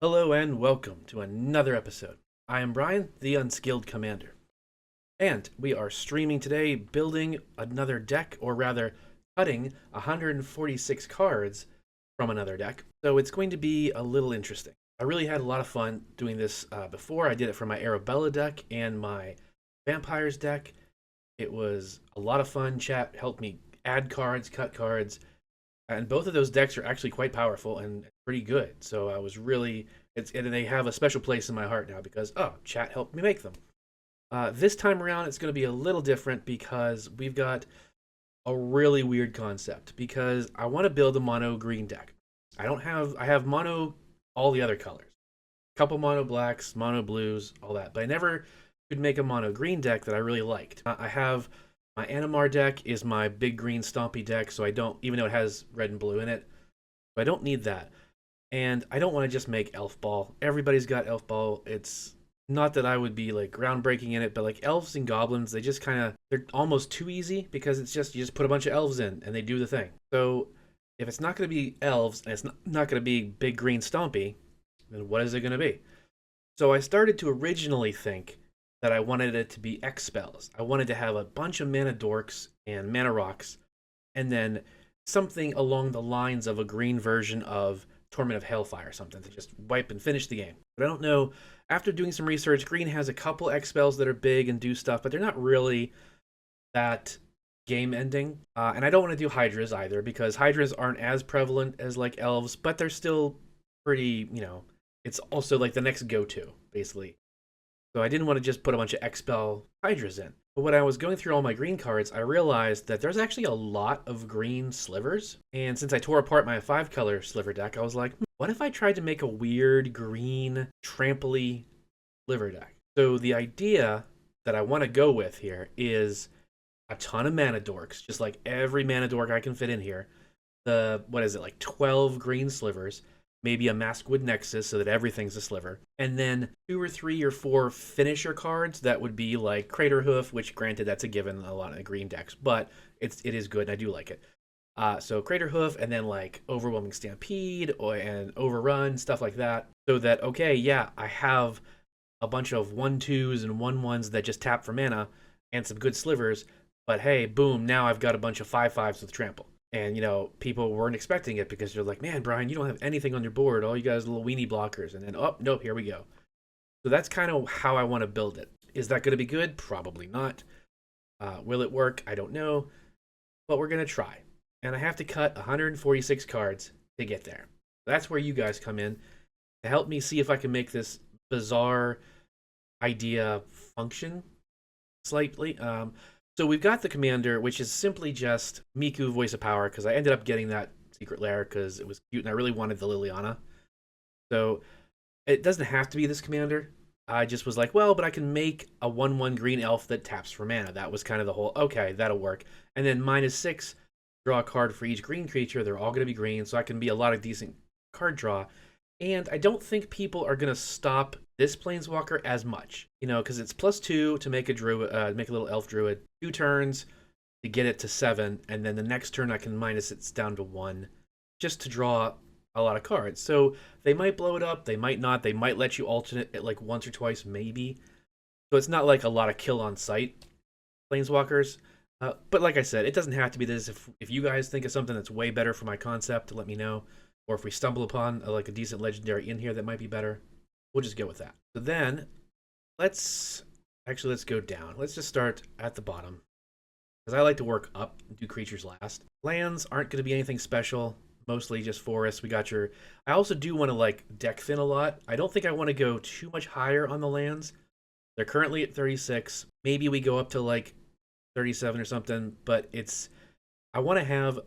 Hello and welcome to another episode. I am Brian, the Unskilled Commander. And we are streaming today, building another deck, or rather, cutting 146 cards from another deck. So it's going to be a little interesting. I really had a lot of fun doing this before. I did it for my Arabella deck and my Vampires deck. It was a lot of fun. Chat helped me add cards, cut cards, and both of those decks are actually quite powerful and pretty good. So I was really, and they have a special place in my heart now because chat helped me make them. This time around, it's going to be a little different because we've got a really weird concept. Because I want to build a mono green deck. I have mono all the other colors, a couple mono blacks, mono blues, all that, but I never could make a mono green deck that I really liked. I have my Animar deck is my big green stompy deck, so I don't, even though it has red and blue in it, but I don't need that. And I don't want to just make Elf Ball. Everybody's got Elf Ball. It's not that I would be like groundbreaking in it, but like elves and goblins, they just kind of, they're almost too easy because it's just, you just put a bunch of elves in and they do the thing. So if it's not going to be elves and it's not going to be big green stompy, then what is it going to be? So I started to originally think that I wanted it to be X spells. I wanted to have a bunch of mana dorks and mana rocks, and then something along the lines of a green version of Torment of Hellfire or something to just wipe and finish the game. But I don't know. After doing some research, green has a couple X spells that are big and do stuff, but they're not really that game ending. And I don't want to do Hydras either because Hydras aren't as prevalent as like elves, but they're still pretty, it's also like the next go-to, basically. So I didn't want to just put a bunch of X-Spell Hydras in. But when I was going through all my green cards, I realized that there's actually a lot of green slivers. And since I tore apart my 5-color sliver deck, I was like, what if I tried to make a weird green trampoly sliver deck? So the idea that I want to go with here is a ton of mana dorks, just like every mana dork I can fit in here. What is it, like 12 green slivers, maybe a Maskwood Nexus so that everything's a sliver, and then 2 or 3 or 4 finisher cards that would be like Craterhoof, which granted that's a given in a lot of green decks, but it is good and I do like it. So Craterhoof and then like Overwhelming Stampede and Overrun, stuff like that, so that, okay, yeah, I have a bunch of 1/2s and 1/1s that just tap for mana and some good slivers, but hey, boom, now I've got a bunch of 5/5s with trample. And, people weren't expecting it because they're like, man, Brian, you don't have anything on your board. All you guys are little weenie blockers. And then, oh, nope, here we go. So that's kind of how I want to build it. Is that going to be good? Probably not. Will it work? I don't know. But we're going to try. And I have to cut 146 cards to get there. That's where you guys come in to help me see if I can make this bizarre idea function slightly. So we've got the commander, which is simply just Miku Voice of Power, because I ended up getting that secret lair because it was cute and I really wanted the Liliana. So it doesn't have to be this commander. I just was like, well, but I can make a 1/1 green elf that taps for mana. That was kind of the whole, okay, that'll work. And then -6, draw a card for each green creature. They're all going to be green, so I can be a lot of decent card draw. And I don't think people are going to stop this Planeswalker as much, because it's +2 to make a druid, make a little elf druid, 2 turns to get it to 7, and then the next turn I can minus it down to 1, just to draw a lot of cards. So they might blow it up, they might not, they might let you alternate it like once or twice, maybe. So it's not like a lot of kill on sight Planeswalkers. But like I said, it doesn't have to be this. If you guys think of something that's way better for my concept, let me know. Or if we stumble upon like a decent legendary in here that might be better, we'll just go with that. So then, let's go down. Let's just start at the bottom, because I like to work up and do creatures last. Lands aren't going to be anything special, mostly just forests. We got your... I also do want to like deck thin a lot. I don't think I want to go too much higher on the lands. They're currently at 36. Maybe we go up to like 37 or something, but I want to have...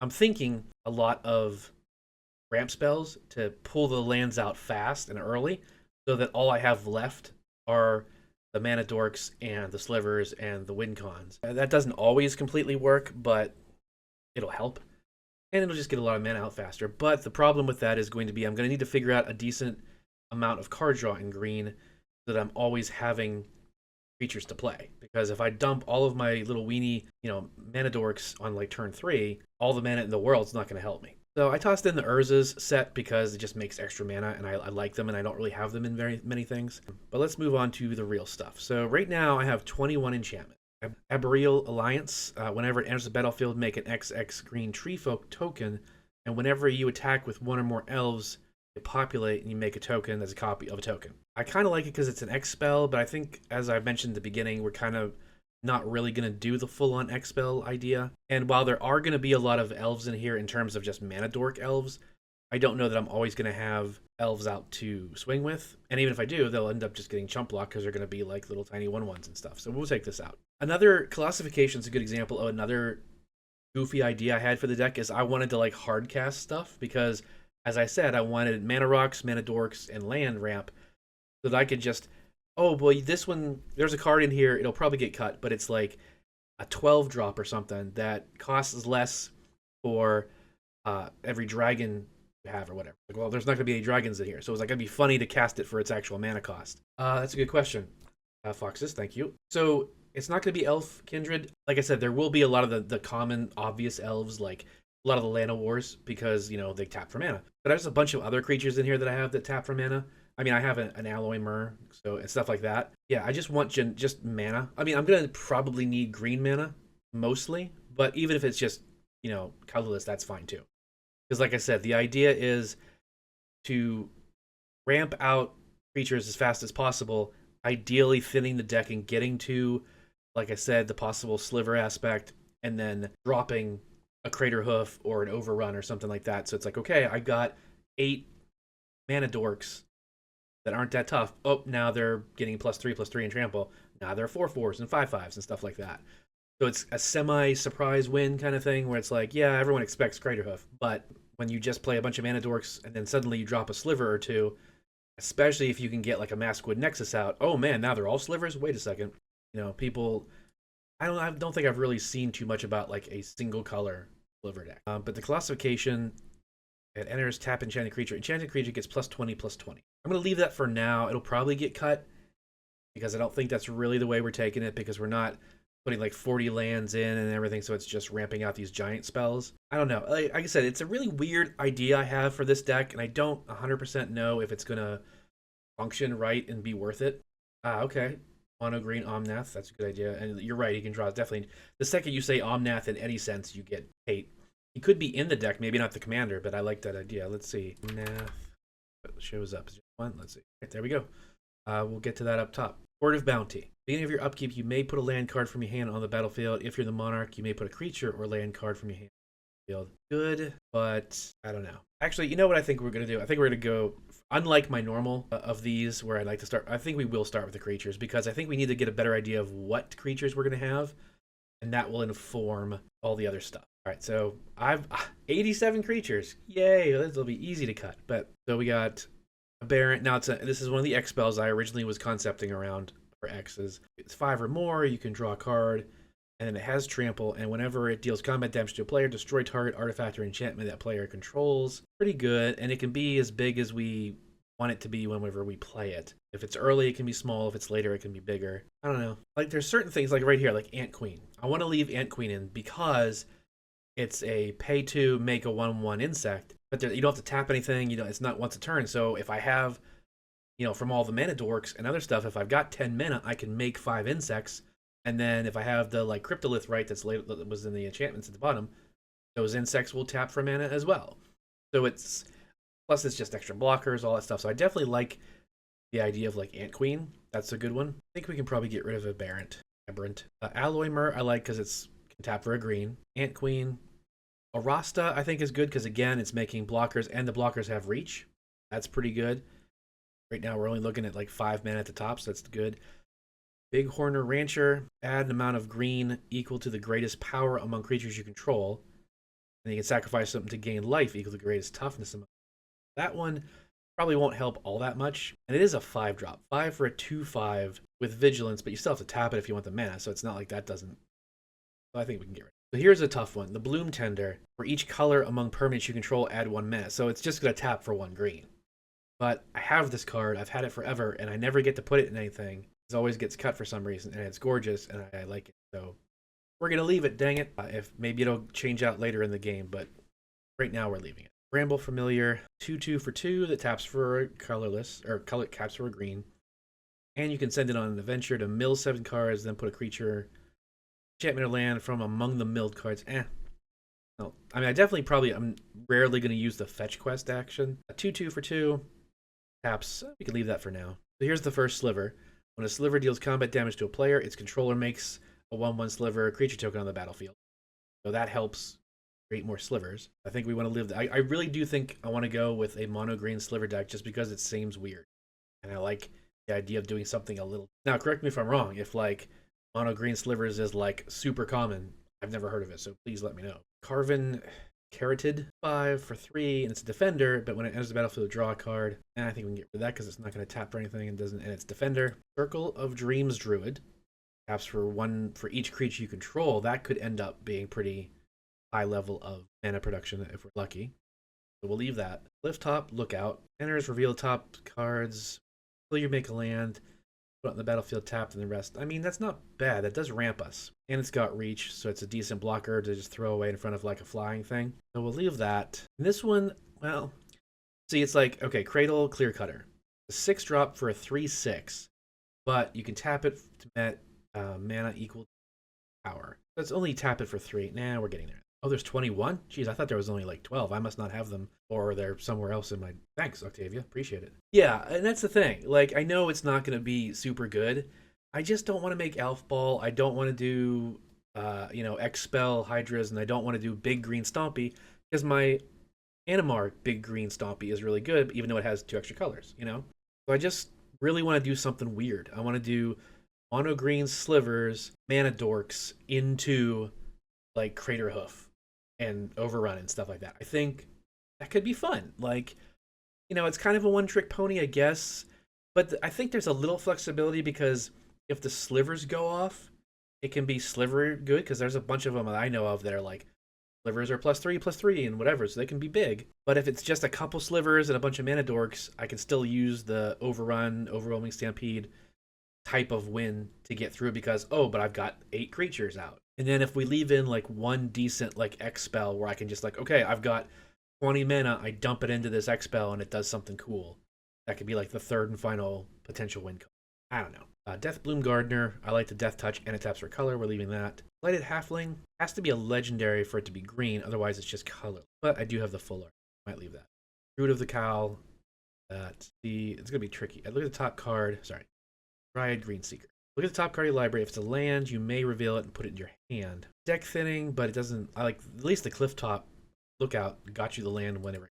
I'm thinking a lot of ramp spells to pull the lands out fast and early so that all I have left are the mana dorks and the slivers and the win cons. That doesn't always completely work, but it'll help. And it'll just get a lot of mana out faster. But the problem with that is going to be I'm going to need to figure out a decent amount of card draw in green so that I'm always having creatures to play. Because if I dump all of my little weenie, mana dorks on like turn 3, all the mana in the world's not going to help me. So I tossed in the Urza's set because it just makes extra mana, and I like them, and I don't really have them in very many things. But let's move on to the real stuff. So right now I have 21 enchantment. Arboreal Alliance, whenever it enters the battlefield, make an XX green tree folk token, and whenever you attack with one or more elves, they populate and you make a token that's a copy of a token. I kind of like it because it's an X spell, but I think, as I mentioned at the beginning, we're kind of not really going to do the full-on X spell idea. And while there are going to be a lot of elves in here in terms of just mana dork elves, I don't know that I'm always going to have elves out to swing with. And even if I do, they'll end up just getting chump block because they're going to be like little tiny 1/1s and stuff. So we'll take this out. Another classification is a good example of another goofy idea I had for the deck is I wanted to like hard cast stuff because, as I said, I wanted mana rocks, mana dorks, and land ramp so that I could just, oh boy, this one, there's a card in here, it'll probably get cut, but it's like a 12 drop or something that costs less for every dragon you have or whatever. Like, well, there's not going to be any dragons in here, so it's like going to be funny to cast it for its actual mana cost. That's a good question, Foxes, thank you. So it's not going to be elf kindred. Like I said, there will be a lot of the common obvious elves, like a lot of the Lana Wars, because, you know, they tap for mana. But there's a bunch of other creatures in here that I have that tap for mana. I mean, I have an alloy Myr, so and stuff like that. Yeah, I just want just mana. I mean, I'm gonna probably need green mana mostly, but even if it's just, you know, colorless, that's fine too. Because like I said, the idea is to ramp out creatures as fast as possible, ideally thinning the deck and getting to, like I said, the possible sliver aspect, and then dropping a Crater Hoof or an Overrun or something like that. So it's like, okay, I got 8 mana dorks that aren't that tough. Oh, now they're getting +3/+3 and trample. Now they're 4/4s and 5/5s and stuff like that. So it's a semi-surprise win kind of thing where it's like, yeah, everyone expects Craterhoof, but when you just play a bunch of mana dorks and then suddenly you drop a sliver or two, especially if you can get like a Maskwood Nexus out, oh man, now they're all slivers? Wait a second. You know, people, I don't think I've really seen too much about like a single color sliver deck. But the classification, it enters tap enchanted creature. Enchanted creature gets +20/+20. I'm going to leave that for now. It'll probably get cut because I don't think that's really the way we're taking it, because we're not putting like 40 lands in and everything, so it's just ramping out these giant spells. I don't know. Like I said, it's a really weird idea I have for this deck, and I don't 100% know if it's going to function right and be worth it. Okay. Mono Green Omnath, that's a good idea. And you're right, he can draw definitely. The second you say Omnath in any sense, you get hate. He could be in the deck, maybe not the commander, but I like that idea. Let's see. Omnath shows up. Just one. Let's see. Right, there we go. We'll get to that up top. Court of Bounty. Beginning of your upkeep, you may put a land card from your hand on the battlefield. If you're the monarch, you may put a creature or land card from your hand on the field. Good, but I don't know. Actually, you know what I think we're going to do? I think we're going to go, unlike my normal of these, where I like to start, I think we will start with the creatures, because I think we need to get a better idea of what creatures we're going to have, and that will inform all the other stuff. All right, so I've 87 creatures. Yay, this will be easy to cut. But so we got a Baron. Now this is one of the X spells I originally was concepting around for X's. It's 5 or more. You can draw a card, and then it has trample. And whenever it deals combat damage to a player, destroy target artifact or enchantment that player controls. Pretty good, and it can be as big as we want it to be whenever we play it. If it's early, it can be small. If it's later, it can be bigger. I don't know. Like there's certain things like right here, like Ant Queen. I want to leave Ant Queen in because it's a pay to make a 1/1 insect, but you don't have to tap anything. You know, it's not once a turn. So if I have, you know, from all the mana dorks and other stuff, if I've got 10 mana, I can make 5 insects. And then if I have the like Cryptolith, right, that was in the enchantments at the bottom, those insects will tap for mana as well. So it's, plus it's just extra blockers, all that stuff. So I definitely like the idea of like Ant Queen. That's a good one. I think we can probably get rid of Aberrant. Alloy Myr I like because it's can tap for a green. Ant Queen. Arasta I think is good because again it's making blockers and the blockers have reach. That's pretty good. Right now we're only looking at like 5 mana at the top, so that's good. Big Horner Rancher, add an amount of green equal to the greatest power among creatures you control. And you can sacrifice something to gain life equal to the greatest toughness among. That one probably won't help all that much. And it is a 5-drop. 5 for a 2/5 with vigilance, but you still have to tap it if you want the mana, so it's not like that doesn't. So I think we can get rid of it. So here's a tough one. The Bloom Tender. For each color among permanents you control, add 1 mana. So it's just going to tap for 1 green. But I have this card. I've had it forever, and I never get to put it in anything. It always gets cut for some reason, and it's gorgeous, and I like it. So we're going to leave it, dang it. If maybe it'll change out later in the game, but Right now we're leaving it. Bramble Familiar, 2/2 for 2 that taps for a colorless, or color caps for a green. And you can send it on an adventure to mill 7 cards, then put a creature, enchantment or land from among the milled cards. No. I mean, I'm rarely going to use the fetch quest action. A 2/2 for 2 taps. We can leave that for now. So here's the first sliver. When a sliver deals combat damage to a player, its controller makes a 1/1 sliver creature token on the battlefield. So that helps create more slivers. I think we want to live. I really do think I want to go with a mono green sliver deck just because it seems weird. And I like the idea of doing something a little. Now, correct me if I'm wrong. If like mono green slivers is like super common, I've never heard of it, so please let me know. Carven Carotid, 5 for 3, and it's a defender, but when it enters the battlefield, draw a card. And I think we can get rid of that because it's not going to tap for anything and doesn't. And it's defender. Circle of Dreams Druid, taps for 1 for each creature you control. That could end up being pretty high level of mana production if we're lucky. So we'll leave that. Lift top, Lookout. Enters, reveal top cards. Until you make a land, put it on the battlefield tapped, and the rest. I mean, that's not bad. That does ramp us. And it's got reach, so it's a decent blocker to just throw away in front of like a flying thing. So we'll leave that. And this one, well, see, it's like, okay, Cradle, Clear Cutter. A 6-drop for a 3/6, but you can tap it to met mana equal to power. So it's only tap it for 3. Nah, we're getting there. Oh, there's 21? Jeez, I thought there was only like 12. I must not have them, or they're somewhere else in my... Thanks, Octavia. Appreciate it. Yeah, and that's the thing. Like, I know it's not going to be super good. I just don't want to make Elf Ball. I don't want to do, Expel Hydras, and I don't want to do Big Green Stompy, because my Animar Big Green Stompy is really good, even though it has 2 extra colors, So I just really want to do something weird. I want to do Mono Green Slivers, Mana Dorks into, like, Crater Hoof and Overrun and stuff like that. I think that could be fun. Like, it's kind of a one-trick pony, I guess, but I think there's a little flexibility because if the slivers go off, it can be sliver good because there's a bunch of them that I know of that are like slivers are +3/+3 and whatever, so they can be big. But if it's just a couple slivers and a bunch of mana dorks, I can still use the Overrun, Overwhelming Stampede type of win to get through because, but I've got 8 creatures out. And then if we leave in like one decent like X spell where I can just like, okay, I've got 20 mana, I dump it into this X spell and it does something cool. That could be like the third and final potential win card. I don't know. Deathbloom Gardener, I like the Death Touch and it taps for color. We're leaving that. Lighted Halfling has to be a legendary for it to be green, otherwise it's just color. But I do have the full art. Might leave that. Root of the Cowl. It's gonna be tricky. I look at the top card. Sorry. Dryad Greenseeker. Look at the top card of your library. If it's a land, you may reveal it and put it in your hand. Deck thinning, but it doesn't. I like at least the Clifftop Lookout got you the land whenever.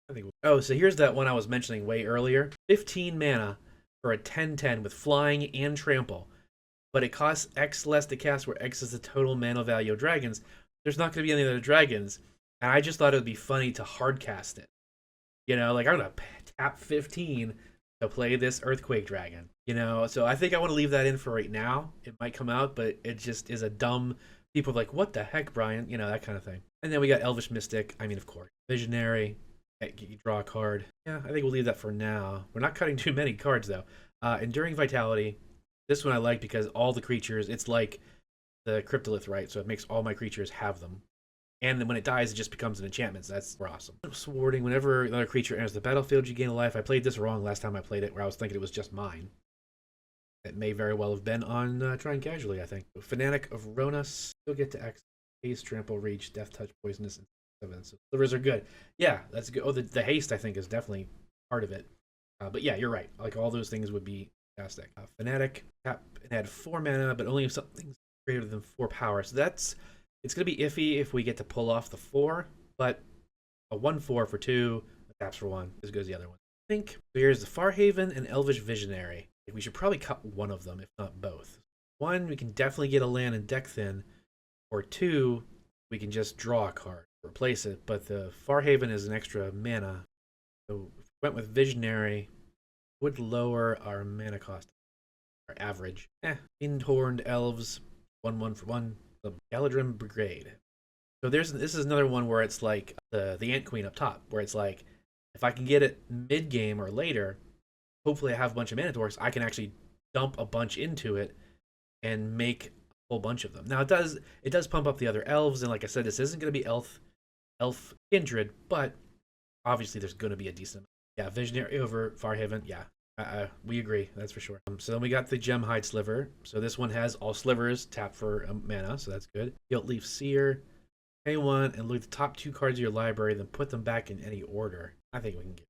So here's that one I was mentioning way earlier. 15 mana for a 10/10 with flying and trample, but it costs X less to cast, where X is the total mana value of dragons. There's not going to be any other dragons, and I just thought it would be funny to hard cast it. Like I'm gonna tap 15 to play this Earthquake Dragon. So I think I want to leave that in for right now. It might come out, but it just is a dumb. People are like, what the heck, Brian? That kind of thing. And then we got Elvish Mystic. I mean, of course, Visionary. You draw a card. Yeah, I think we'll leave that for now. We're not cutting too many cards though. Enduring Vitality. This one I like because all the creatures. It's like the Cryptolith, right? So it makes all my creatures have them. And then when it dies, it just becomes an enchantment. So that's awesome. Swording. Whenever another creature enters the battlefield, you gain a life. I played this wrong last time I played it, where I was thinking it was just mine. It may very well have been on Trying Casually, I think. Fanatic of Ronas. Still get to X. Haste, Trample, Reach, Death Touch, Poisonous, and 7. So slivers are good. Yeah, that's good. Oh, the haste, I think, is definitely part of it. But yeah, you're right. Like, all those things would be fantastic. Fanatic. Tap and add 4 mana, but only if something's greater than 4 power. So it's going to be iffy if we get to pull off the 4, but a 1/4 for 2, a taps for 1, as good as the other one. I think. So here's the Farhaven and Elvish Visionary. We should probably cut one of them, if not both. 1, we can definitely get a land and deck thin, or 2, we can just draw a card, replace it. But the Farhaven is an extra mana, so if we went with Visionary, would lower our mana cost, our average. Wind-Horned Elves, 1/1 for 1. The Galadrim Brigade. So this is another one where it's like the Ant Queen up top, where it's like, if I can get it mid-game or later, hopefully I have a bunch of mana dorks, I can actually dump a bunch into it and make a whole bunch of them. Now it does pump up the other elves, and like I said, this isn't going to be elf Elf Kindred, but obviously there's going to be a decent. Yeah, Visionary over Farhaven. Yeah, we agree. That's for sure. So then we got the Gemhide Sliver. So this one has all slivers tap for mana, so that's good. Gilt-Leaf Seer. Pay one and look at the top 2 cards of your library, then put them back in any order. I think we can get.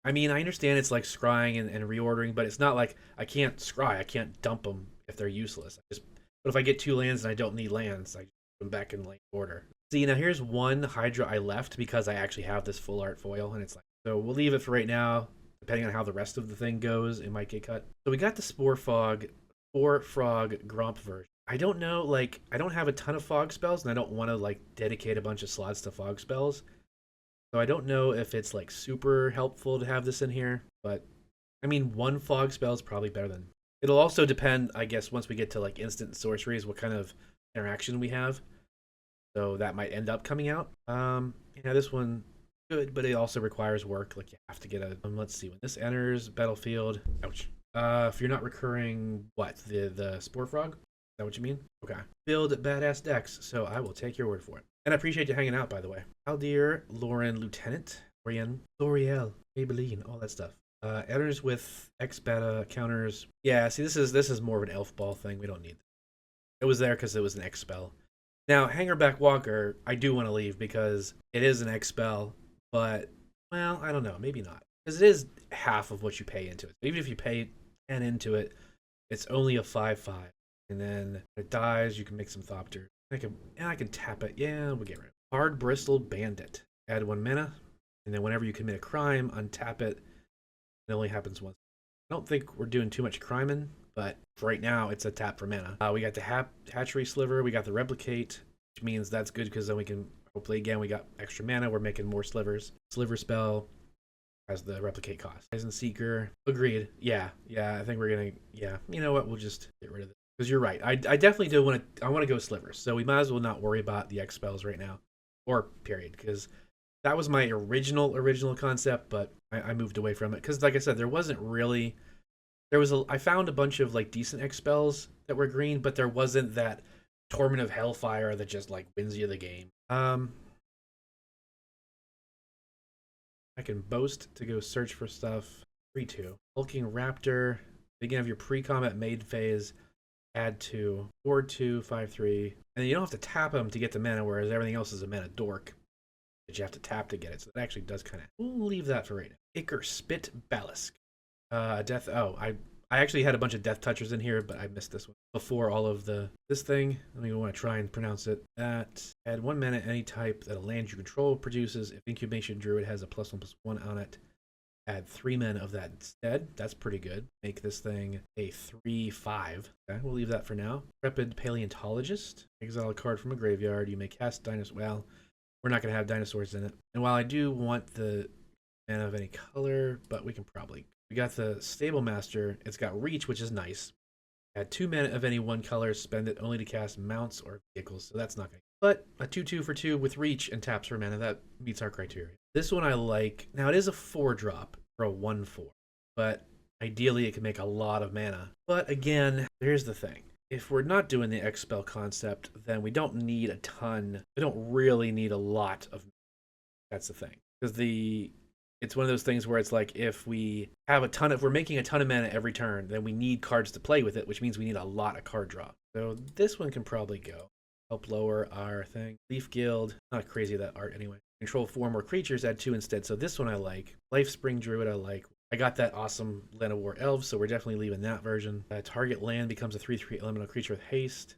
I mean, I understand it's like scrying and reordering, but it's not like I can't scry. I can't dump them if they're useless. But if I get 2 lands and I don't need lands, I just put them back in like order. See, now here's one Hydra I left because I actually have this full art foil, and it's like, so we'll leave it for right now. Depending on how the rest of the thing goes, it might get cut. So we got the Spore Frog Gromp version. I don't know, like, I don't have a ton of fog spells, and I don't want to, like, dedicate a bunch of slots to fog spells. So I don't know if it's, like, super helpful to have this in here, but, I mean, 1 fog spell is probably better than. It'll also depend, I guess, once we get to, like, instant sorceries, what kind of interaction we have. So that might end up coming out. Yeah, this one, good, but it also requires work. Like, you have to get a, let's see, when this enters battlefield, ouch. If you're not recurring, what, the Spore Frog? Is that what you mean? Okay. Build badass decks, so I will take your word for it. And I appreciate you hanging out, by the way. Haldir, Lauren, Lieutenant, L'Oreal, Maybelline, all that stuff. Enters with X beta counters. Yeah, see, this is more of an elf ball thing. We don't need that. It was there because it was an X spell. Now, Hangerback Walker, I do want to leave because it is an X spell, but, well, I don't know, maybe not. Because it is half of what you pay into it. Even if you pay 10 into it, it's only a 5/5. And then when it dies, you can make some Thopter. I can tap it. Yeah, we'll get rid of it. Hard Bristled Bandit. Add 1 mana, and then whenever you commit a crime, untap it. It only happens once. I don't think we're doing too much criming, but for right now, it's a tap for mana. We got the Hatchery Sliver. We got the Replicate, which means that's good because then we can, hopefully, again, we got extra mana. We're making more slivers. Sliver Spell has the Replicate cost. Horizon Seeker. Agreed. Yeah, I think we're going to, yeah. You know what? We'll just get rid of it. Because you're right. I definitely do want to, I want to go slivers. So we might as well not worry about the X spells right now. Or period. Because that was my original concept, but I moved away from it. Because like I said, there wasn't really, I found a bunch of like decent X spells that were green, but there wasn't that Torment of Hellfire that just like wins you the game. I can boast to go search for stuff. 3/2. Hulking Raptor. Beginning of your pre-combat maid phase. Add 2. 4/2, 5/3. And you don't have to tap them to get the mana, whereas everything else is a mana dork that you have to tap to get it. So it actually does kind of. We'll leave that for right now. Ichor Spit Balisk. Death. Oh, I actually had a bunch of Death Touchers in here, but I missed this one before all of this thing. I don't even want to try and pronounce it. That add 1 mana any type that a land you control produces. If Incubation Druid has a +1/+1 on it, add 3 mana of that instead. That's pretty good. Make this thing a 3/5. Okay, we'll leave that for now. Intrepid Paleontologist. Exile a card from a graveyard. You may cast dinosaurs. Well, we're not going to have dinosaurs in it. And while I do want the mana of any color, but we can probably. We got the Stable Master. It's got Reach, which is nice. Add 2 mana of any 1 color. Spend it only to cast mounts or vehicles. So that's not going to. But a 2/2 for 2 with Reach and taps for mana. That meets our criteria. This one I like. Now, it is a 4-drop for a 1/4. But ideally, it can make a lot of mana. But again, here's the thing. If we're not doing the X spell concept, then we don't need a ton. We don't really need a lot of. That's the thing. Because it's one of those things where it's like if we're making a ton of mana every turn, then we need cards to play with it, which means we need a lot of card draw. So this one can probably go. Help lower our thing. Leaf Guild. Not crazy that art anyway. Control 4 more creatures, add 2 instead. So this one I like. Life Spring Druid I like. I got that awesome Land of War Elves, so we're definitely leaving that version. Target land becomes a 3/3 elemental creature with haste.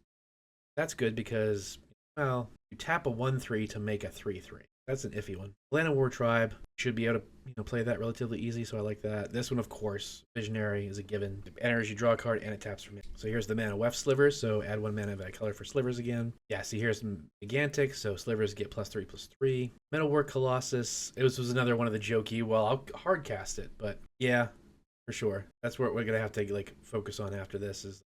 That's good because, well, you tap a 1/3 to make a 3/3. That's an iffy one. Land of War Tribe should be able to play that relatively easy, so I like that. This one, of course, Visionary is a given. It enters, you draw a card, and it taps for me. So here's the mana Weft Slivers, so add 1 mana of that color for Slivers again. Yeah, see, here's Gigantic, so Slivers get +3/+3. Metalwork Colossus. It was another one of the jokey, well, I'll hard cast it, but yeah, for sure. That's what we're going to have to like focus on after this is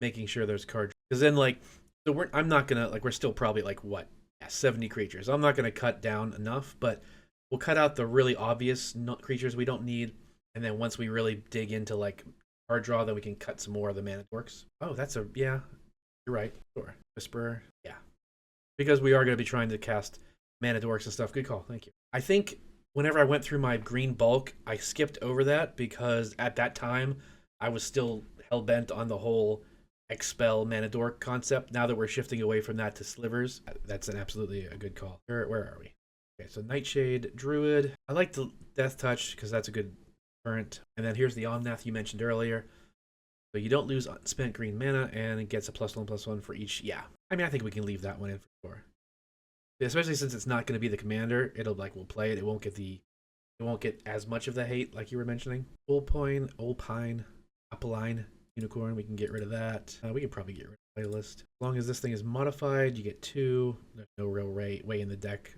making sure there's cards. Because then, like, so I'm not going to, like, we're still probably, like, what? 70 creatures. I'm not going to cut down enough, but we'll cut out the really obvious creatures we don't need, and then once we really dig into like card draw, then we can cut some more of the mana dorks. Oh, yeah, you're right. Sure. Whisperer, yeah, because we are going to be trying to cast mana dorks and stuff. Good call. Thank you. I think whenever I went through my green bulk, I skipped over that because at that time I was still hell bent on the whole expel mana dork concept. Now that we're shifting away from that to slivers, that's an absolutely a good call. Where are we? Okay, so Nightshade, Druid. I like the Death Touch because that's a good current. And then here's the Omnath you mentioned earlier. So you don't lose spent green mana, and it gets a +1/+1 for each. Yeah, I mean, I think we can leave that one in for sure. Especially since it's not going to be the commander. It'll we'll play it. It won't get as much of the hate like you were mentioning. Olpine, Apoline, Unicorn. We can get rid of that. We can probably get rid of the playlist. As long as this thing is modified, you get 2. There's no real way in the deck.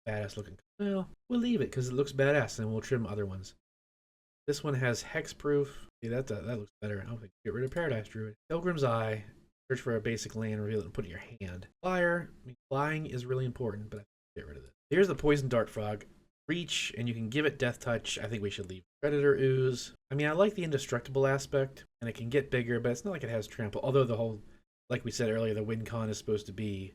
Badass looking. Well, we'll leave it because it looks badass, and we'll trim other ones. This one has hexproof. See, that looks better. I don't think get rid of Paradise Druid. Pilgrim's Eye. Search for a basic land, reveal it, and put it in your hand. Flyer. I mean, flying is really important, but I think get rid of it. Here's the Poison Dart Frog. Reach, and you can give it Death Touch. I think we should leave. Predator Ooze. I mean, I like the indestructible aspect, and it can get bigger, but it's not like it has trample. Although the whole, like we said earlier, the win con is supposed to be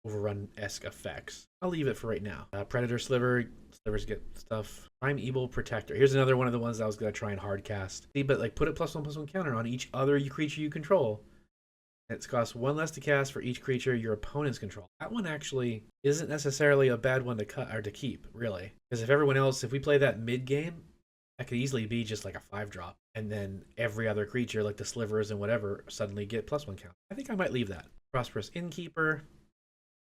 overrun-esque effects. I'll leave it for right now. Predator Sliver. Slivers get stuff. Primeval Protector. Here's another one of the ones I was going to try and hard cast. See, but like put a +1/+1 counter on each other creature you control. It costs 1 less to cast for each creature your opponents control. That one actually isn't necessarily a bad one to cut or to keep, really. Because if we play that mid-game, that could easily be just like a 5-drop. And then every other creature, like the Slivers and whatever, suddenly get +1 count. I think I might leave that. Prosperous Innkeeper.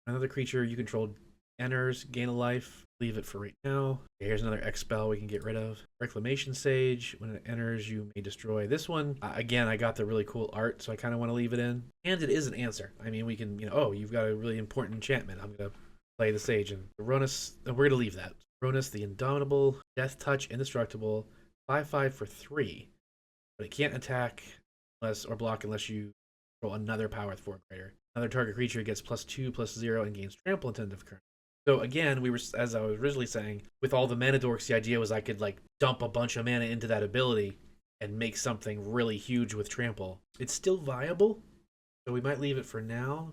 Another creature you control enters, gain a life. Leave it for right now. Okay, here's another X-Spell we can get rid of. Reclamation Sage. When it enters, you may destroy this one. Again, I got the really cool art, so I kind of want to leave it in. And it is an answer. I mean, we can, oh, you've got a really important enchantment. I'm going to play the Sage. And Ronus, we're going to leave that. Ronus, the Indomitable, Death Touch, Indestructible, 5/5 for 3. But it can't attack or block unless you roll another power with 4 greater. Another target creature gets +2/+0 and gains trample until end of turn. So again, as I was originally saying, with all the mana dorks, the idea was I could like dump a bunch of mana into that ability and make something really huge with trample. It's still viable, so we might leave it for now,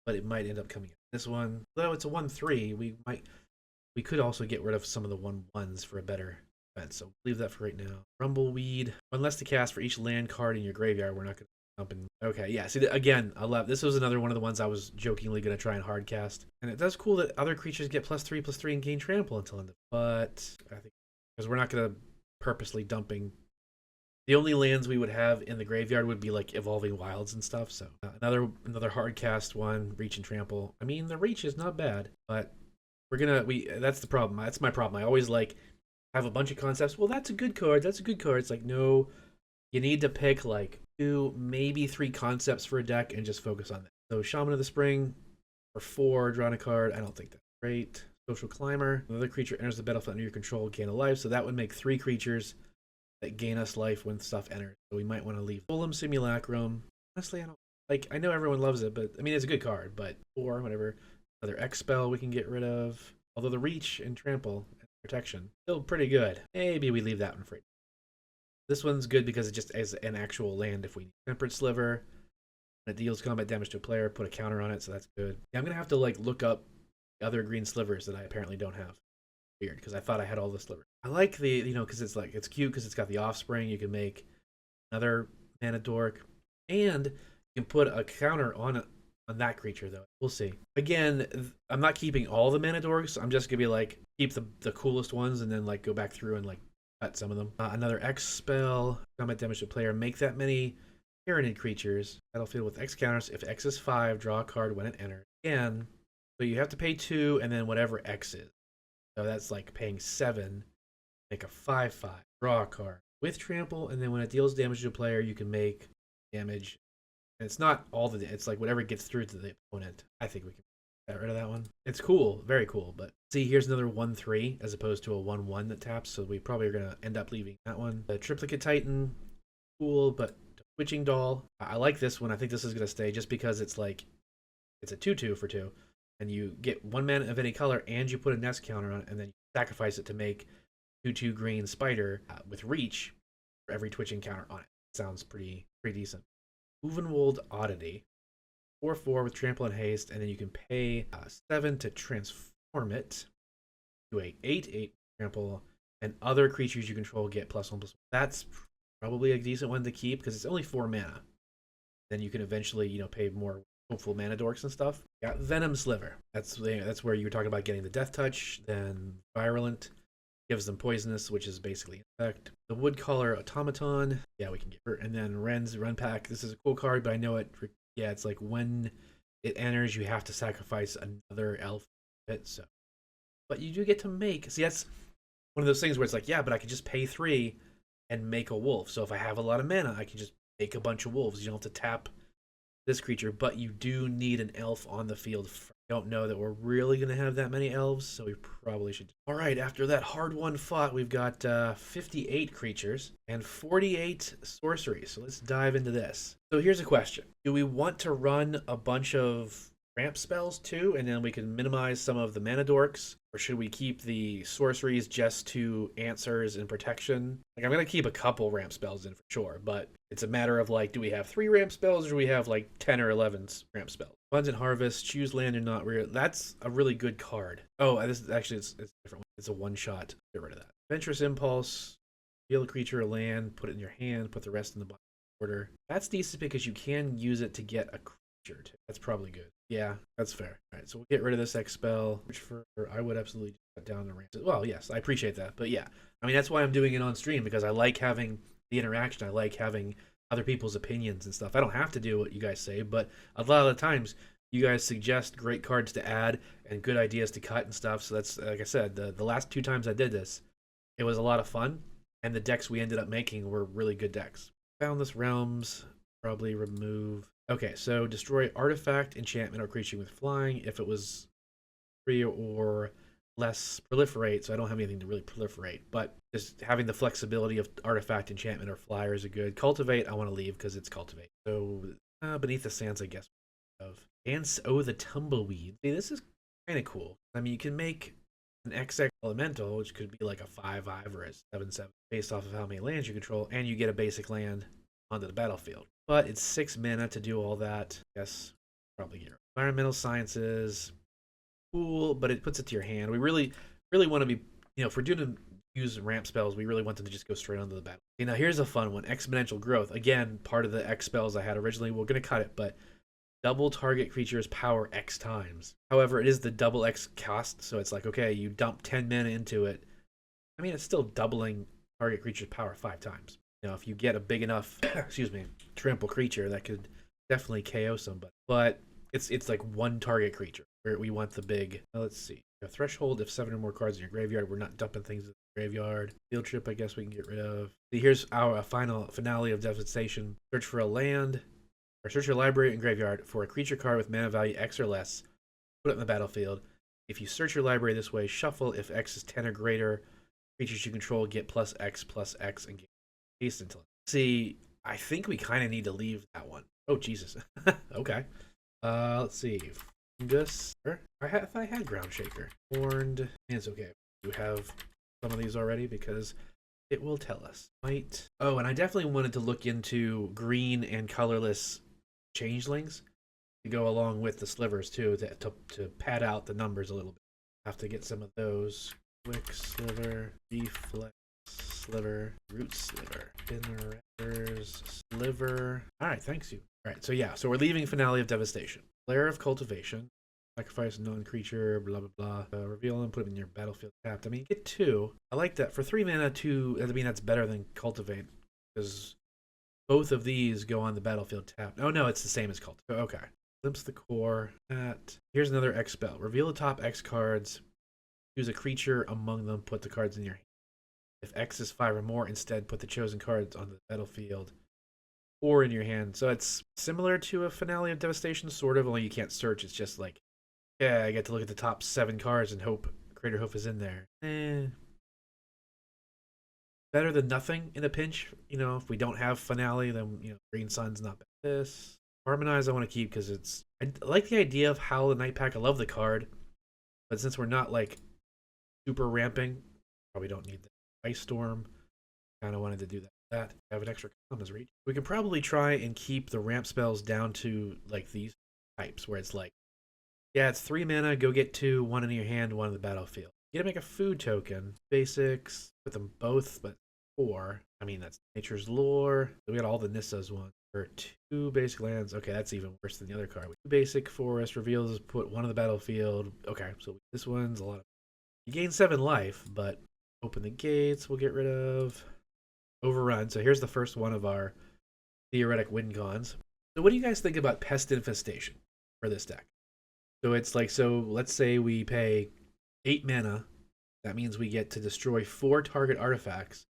but it might end up coming in. This one, though it's a 1/3, we could also get rid of some of the 1/1s for a better defense. So leave that for right now. Rumbleweed, 1 less to cast for each land card in your graveyard. We're not going to. Okay, yeah, see, again, I love this. Was another one of the ones I was jokingly going to try and hard cast. And it does cool that other creatures get +3/+3 and gain trample until end of. But I think because we're not going to purposely dumping. The only lands we would have in the graveyard would be like Evolving Wilds and stuff. So another hard cast one, Reach and Trample. I mean, the Reach is not bad, but that's the problem. That's my problem. I always have a bunch of concepts. Well, that's a good card. That's a good card. It's like, no, you need to pick like 2, maybe 3 concepts for a deck and just focus on that. So Shaman of the Spring for 4, drawing a card. I don't think that's great. Social Climber. Another creature enters the battlefield under your control, gain a life. So that would make 3 creatures that gain us life when stuff enters. So we might want to leave. Fulham Simulacrum. Honestly, I know everyone loves it, but I mean, it's a good card, but 4, whatever. Another X-Spell we can get rid of. Although the Reach and Trample and Protection, still pretty good. Maybe we leave that one for it. This one's good because it just is an actual land if we need. Tempered Sliver. When it deals combat damage to a player, put a counter on it, so that's good. Yeah, I'm going to have to look up the other green slivers that I apparently don't have. Weird, because I thought I had all the slivers. I like the, because it's cute because it's got the Offspring. You can make another mana dork. And you can put a counter on that creature, though. We'll see. Again, I'm not keeping all the mana dorks. I'm just going to be keep the coolest ones and then go back through and cut some of them. Another X spell, combat damage to player. Make that many Tyranid creatures. Battlefield with X counters. If X is 5, draw a card when it enters. Again, so you have to pay 2 and then whatever X is. So that's paying 7. Make a 5/5. Draw a card with trample, and then when it deals damage to a player, you can make damage. And it's not all it's whatever gets through to the opponent. I think we can get rid of that one. It's cool, very cool, but see, here's another 1/3 as opposed to a 1/1 that taps, so we probably are going to end up leaving that one. The Triplicate Titan, cool, but Twitching Doll. I like this one. I think this is going to stay just because it's it's a 2/2 for 2, and you get 1 mana of any color, and you put a nest counter on it, and then you sacrifice it to make 2/2 green spider with reach for every twitching counter on it. Sounds pretty decent. Uvenwold Oddity. 4/4 with trample and haste, and then you can pay 7 to transform. transform it to a 8/8 trample, and other creatures you control get +1/+1. That's probably a decent one to keep because it's only 4 mana. Then you can eventually, pay more hopeful mana dorks and stuff. Got Venom Sliver. That's where you were talking about getting the Death Touch. Then Virulent gives them poisonous, which is basically infect. The Woodcaller Automaton. Yeah, we can get her. And then Ren's Run Pack. This is a cool card, but I know it. Yeah, it's like when it enters, you have to sacrifice another elf. So, but you do get to make. See, that's one of those things where it's like, yeah, but I could just pay 3 and make a wolf. So if I have a lot of mana, I can just make a bunch of wolves. You don't have to tap this creature, but you do need an elf on the field. I don't know that we're really going to have that many elves, so we probably should. All right, after that hard one fought, we've got 58 creatures and 48 sorceries. So let's dive into this. So here's a question. Do we want to run a bunch of ramp spells too, and then we can minimize some of the mana dorks? Or should we keep the sorceries just to answers and protection? Like, I'm going to keep a couple ramp spells in for sure, but it's a matter of, like, do we have 3 ramp spells, or do we have, like, 10 or 11 ramp spells? Abundant Harvest, choose land or not real. That's a really good card. Oh, this is actually, it's a different one. It's a one-shot. Get rid of that. Adventurous Impulse, deal a creature a land, put it in your hand, put the rest in the bottom order. That's decent because you can use it to get a creature too. That's probably good. Yeah, that's fair. All right, so we'll get rid of this X spell, which I would absolutely cut down the ramp. Well, yes, I appreciate that, but yeah, I mean that's why I'm doing it on stream, because I like having the interaction. I like having other people's opinions and stuff. I don't have to do what you guys say, but a lot of the times you guys suggest great cards to add and good ideas to cut and stuff. So that's, like I said, the last 2 times I did this, it was a lot of fun, and the decks we ended up making were really good decks. Boundless Realms, probably remove. Okay, so destroy artifact, enchantment, or creature with flying if it was 3 or less. Proliferate, so I don't have anything to really proliferate, but just having the flexibility of artifact, enchantment, or flyers are good. Cultivate, I want to leave because it's cultivate. So Beneath the Sands, I guess. The Tumbleweed. See, this is kind of cool. I mean, you can make an XX Elemental, which could be like a 5/5 or a 7/7 based off of how many lands you control, and you get a basic land onto the battlefield. But it's 6 mana to do all that. Yes, probably get Environmental Sciences. Cool, but it puts it to your hand. We really want to be, if we're doing to use ramp spells, we really want them to just go straight onto the battle. Okay, now here's a fun one. Exponential Growth. Again, part of the X spells I had originally. We're going to cut it, but double target creature's power X times. However, it is the double X cost, so it's like, okay, you dump 10 mana into it. I mean, it's still doubling target creature's power 5 times. If you get a big enough, trample creature, that could definitely KO somebody. But it's like 1 target creature where we want the big. Let's see. A threshold, if 7 or more cards in your graveyard, we're not dumping things in the graveyard. Field trip, I guess we can get rid of. See, here's our finale of Devastation. Search for a land, or search your library and graveyard for a creature card with mana value X or less. Put it in the battlefield. If you search your library this way, shuffle. If X is 10 or greater, creatures you control get +X and get haste until. See, I think we kind of need to leave that one. Oh, Jesus. Okay. Let's see. Fungus. I had Ground Shaker. Horned. It's okay. You have some of these already because it will tell us. Might. Oh, and I definitely wanted to look into green and colorless changelings to go along with the slivers too, to pad out the numbers a little bit. Have to get some of those. Quick Sliver, Reflex Sliver, Root Sliver, Innervers Sliver. Alright, thanks you. Alright, so yeah, so we're leaving Finale of Devastation. Lair of Cultivation. Sacrifice a non-creature, blah blah blah. Reveal them, put them in your battlefield tapped. I mean, get 2. I like that. For 3 mana, 2, I mean, that's better than Cultivate, because both of these go on the battlefield tapped. Oh no, it's the same as Cultivate. Okay. Glimpse the Core. Here's another X spell. Reveal the top X cards. Choose a creature among them, put the cards in your hand. If X is 5 or more, instead put the chosen cards on the battlefield or in your hand. So it's similar to a Finale of Devastation, sort of, only you can't search. It's just like, yeah, I get to look at the top 7 cards and hope Crater Hoof is in there. Better than nothing in a pinch. If we don't have Finale, then, Green Sun's not bad. This. Harmonize I want to keep because I like the idea of Howl the Night Pack. I love the card. But since we're not, like, super ramping, probably don't need the Ice Storm. Kind of wanted to do that. Have an extra Commons reach. We can probably try and keep the ramp spells down to like these types where it's like Yeah, it's 3 mana. Go get 2, 1 in your hand, 1 in the battlefield. You gotta make a food token. Basics. Put them both, but 4. I mean, that's Nature's Lore. We got all the Nissa's ones. For 2 basic lands. Okay, that's even worse than the other card. 2 basic forest reveals, put 1 on the battlefield. Okay, so this one's a lot of. You gain 7 life, but open the gates, we'll get rid of. Overrun. So here's the first one of our theoretic win cons. So what do you guys think about Pest Infestation for this deck? So it's like, so let's say we pay 8 mana. That means we get to destroy 4 target artifacts,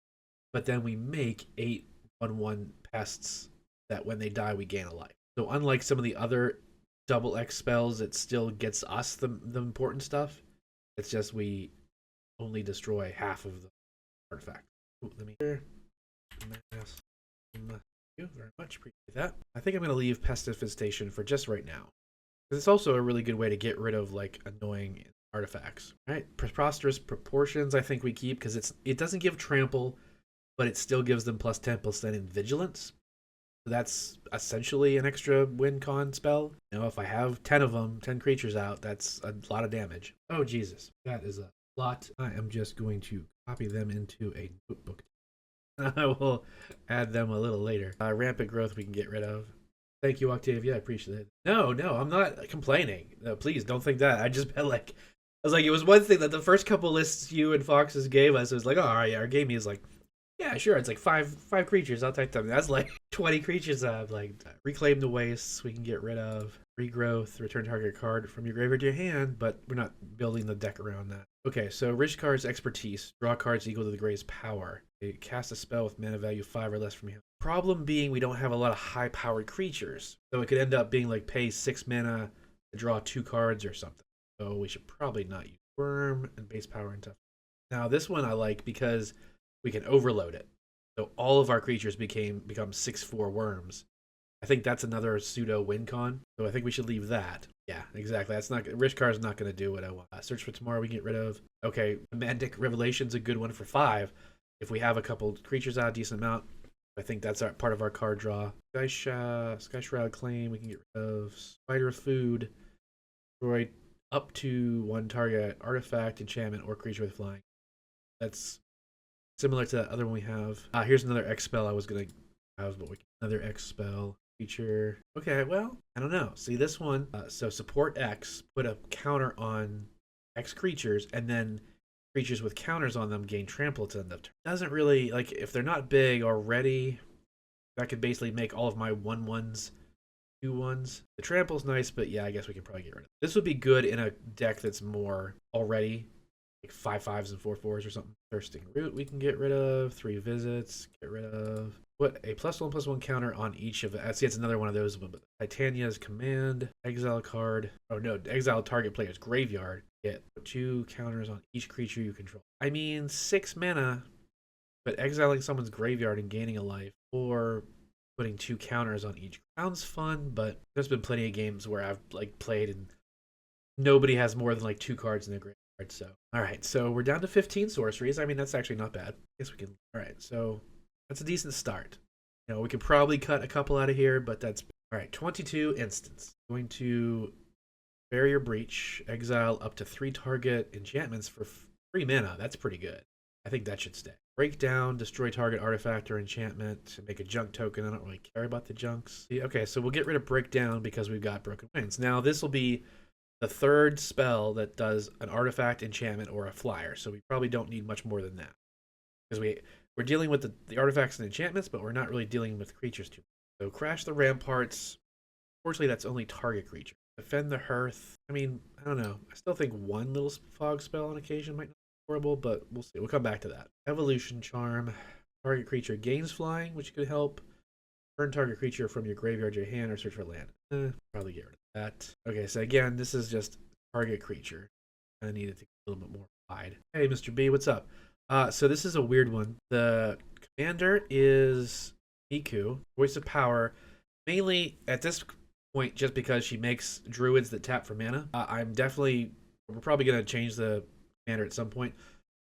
but then we make 8 1/1 pests that when they die we gain a life. So unlike some of the other double X spells, it still gets us the important stuff. It's just we only destroy half of the artifact. Ooh, let me here. Thank you very much. Appreciate that. I think I'm going to leave Pest Infestation for just right now, because it's also a really good way to get rid of like annoying artifacts. All right, Preposterous Proportions I think we keep because it doesn't give trample, but it still gives them +10% in vigilance. So that's essentially an extra win con spell. You know, if I have 10 of them, 10 creatures out, that's a lot of damage. Oh Jesus, that is a lot. I am just going to copy them into a notebook. I will add them a little later. Rampant Growth we can get rid of. Thank you, Octavia. I appreciate it. No, I'm not complaining. No, please don't think that. I just meant like, I was like, it was one thing that the first couple lists you and Foxes gave us. It was like, oh, all right, our game is like, yeah, sure. It's like five creatures. I'll take them. That's like 20 creatures. Like Reclaim the Wastes. We can get rid of Regrowth. Return target card from your graveyard to your hand, but we're not building the deck around that. Okay, so Rishkar's Expertise. Draw cards equal to the Gray's power. They cast a spell with mana value 5 or less from you. Problem being, we don't have a lot of high-powered creatures, so it could end up being like pay 6 mana to draw 2 cards or something. So we should probably not use Worm and base power and stuff. Now this one I like because we can overload it. So all of our creatures become 6/4 worms. I think that's another pseudo win con. So I think we should leave that. Yeah, exactly. That's not Rishkar's not going to do what I want. Search for Tomorrow we can get rid of. Okay, Mantic Revelation's a good one for 5. If we have a couple creatures out a decent amount, I think that's part of our card draw. Sky Shroud Claim we can get rid of. Spider Food. Destroy up to 1 target artifact, enchantment, or creature with flying. That's similar to the other one we have. Here's another X spell I was going to have, but another X spell. Feature. Okay, well, I don't know. See this one. So support X, put a counter on X creatures, and then creatures with counters on them gain trample to end up. Doesn't really, like, if they're not big already, that could basically make all of my 1/1s 2/1s. The trample's nice, but yeah, I guess we can probably get rid of it. This would be good in a deck that's more already like 5/5s and 4/4s or something. Thirsting Root we can get rid of. 3 visits, get rid of. Put a +1/+1 counter on each of it. See, it's another one of those. But Titania's Command, exile card. Oh no, exile target player's graveyard. Get 2 counters on each creature you control. I mean, 6 mana, but exiling someone's graveyard and gaining a life, or putting 2 counters on each. Sounds fun, but there's been plenty of games where I've like played and nobody has more than like 2 cards in their graveyard. So, all right, so we're down to 15 sorceries. I mean, that's actually not bad. I guess we can. All right, so that's a decent start. You know, we could probably cut a couple out of here, but that's all right. 22 instants. Going to Barrier Breach, exile up to 3 target enchantments for 3 mana. That's pretty good. I think that should stay. Breakdown, destroy target artifact or enchantment, make a junk token. I don't really care about the junks. Okay, so we'll get rid of Breakdown because we've got Broken Winds. Now this will be the 3rd spell that does an artifact, enchantment, or a flyer. So we probably don't need much more than that, because we're dealing with the artifacts and enchantments, but we're not really dealing with creatures too much. So Crash the Ramparts. Unfortunately, that's only target creature. Defend the Hearth. I mean, I don't know. I still think 1 little fog spell on occasion might not be horrible, but we'll see. We'll come back to that. Evolution Charm. Target creature gains flying, which could help. Turn target creature from your graveyard to your hand or search for land. Probably get rid of that. Okay, so again, this is just target creature. I needed to get a little bit more wide. Hey, Mr. B, what's up? So this is a weird one. The commander is Miku, Voice of Power, mainly at this point just because she makes druids that tap for mana. We're probably going to change the commander at some point.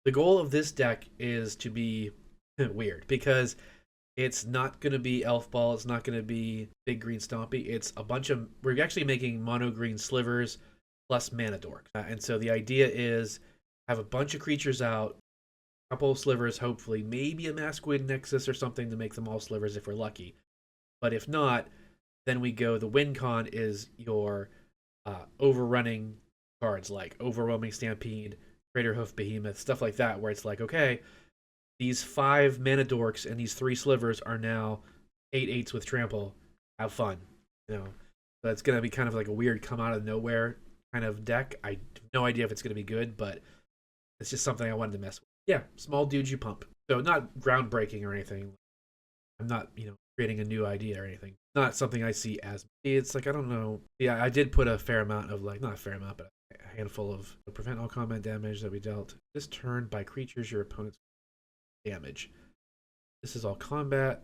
The goal of this deck is to be weird, because it's not going to be Elf Ball, it's not going to be Big Green Stompy, it's a bunch of, we're actually making Mono Green Slivers plus mana dork. And so the idea is have a bunch of creatures out, a couple of slivers, hopefully, maybe a Masquerade Nexus or something to make them all slivers if we're lucky. But if not, then we go, the win con is your overrunning cards like Overwhelming Stampede, Greater Hoof Behemoth, stuff like that, where it's like, okay, these 5 mana dorks and these 3 slivers are now 8/8s with trample. Have fun, you know. So it's gonna be kind of like a weird come out of nowhere kind of deck. I have no idea if it's gonna be good, but it's just something I wanted to mess with. Yeah, small dudes you pump. So not groundbreaking or anything. I'm not, creating a new idea or anything. Not something I see as. It's like, I don't know. Yeah, I did put a fair amount of, like, not a fair amount, but a handful of prevent all combat damage that we dealt. This turn by creatures your opponent's damage. This is all combat.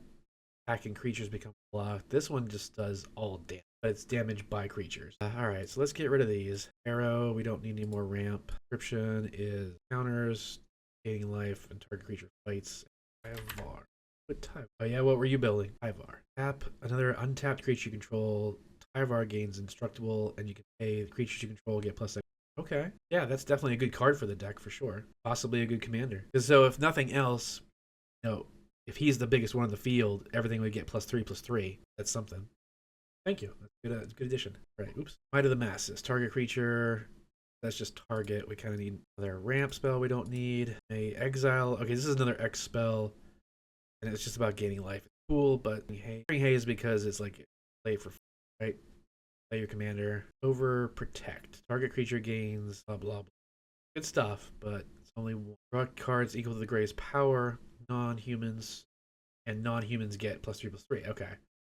Attacking creatures become blocked. This one just does all damage, but it's damage by creatures. Alright, so let's get rid of these. Arrow, we don't need any more ramp. Description is counters, gaining life, and target creature fights. Tyvar. What type? Oh yeah, what were you building? Tyvar. Tap another untapped creature you control. Tyvar gains indestructible, and you can pay the creatures you control get plus. Okay, yeah, that's definitely a good card for the deck for sure. Possibly a good commander. So if nothing else, if he's the biggest one in the field, everything would get +3/+3. That's something. Thank you. That's good addition. Right. Oops. Might of the Masses. Target creature. That's just target. We kind of need another ramp spell we don't need. A exile. Okay, this is another X spell. And it's just about gaining life. It's cool, but Haze because it's like play for right. Play your commander. Over protect. Target creature gains blah blah blah. Good stuff, but it's only one. Draw cards equal to the Gray's power. Non-humans and non-humans get +3/+3. Okay.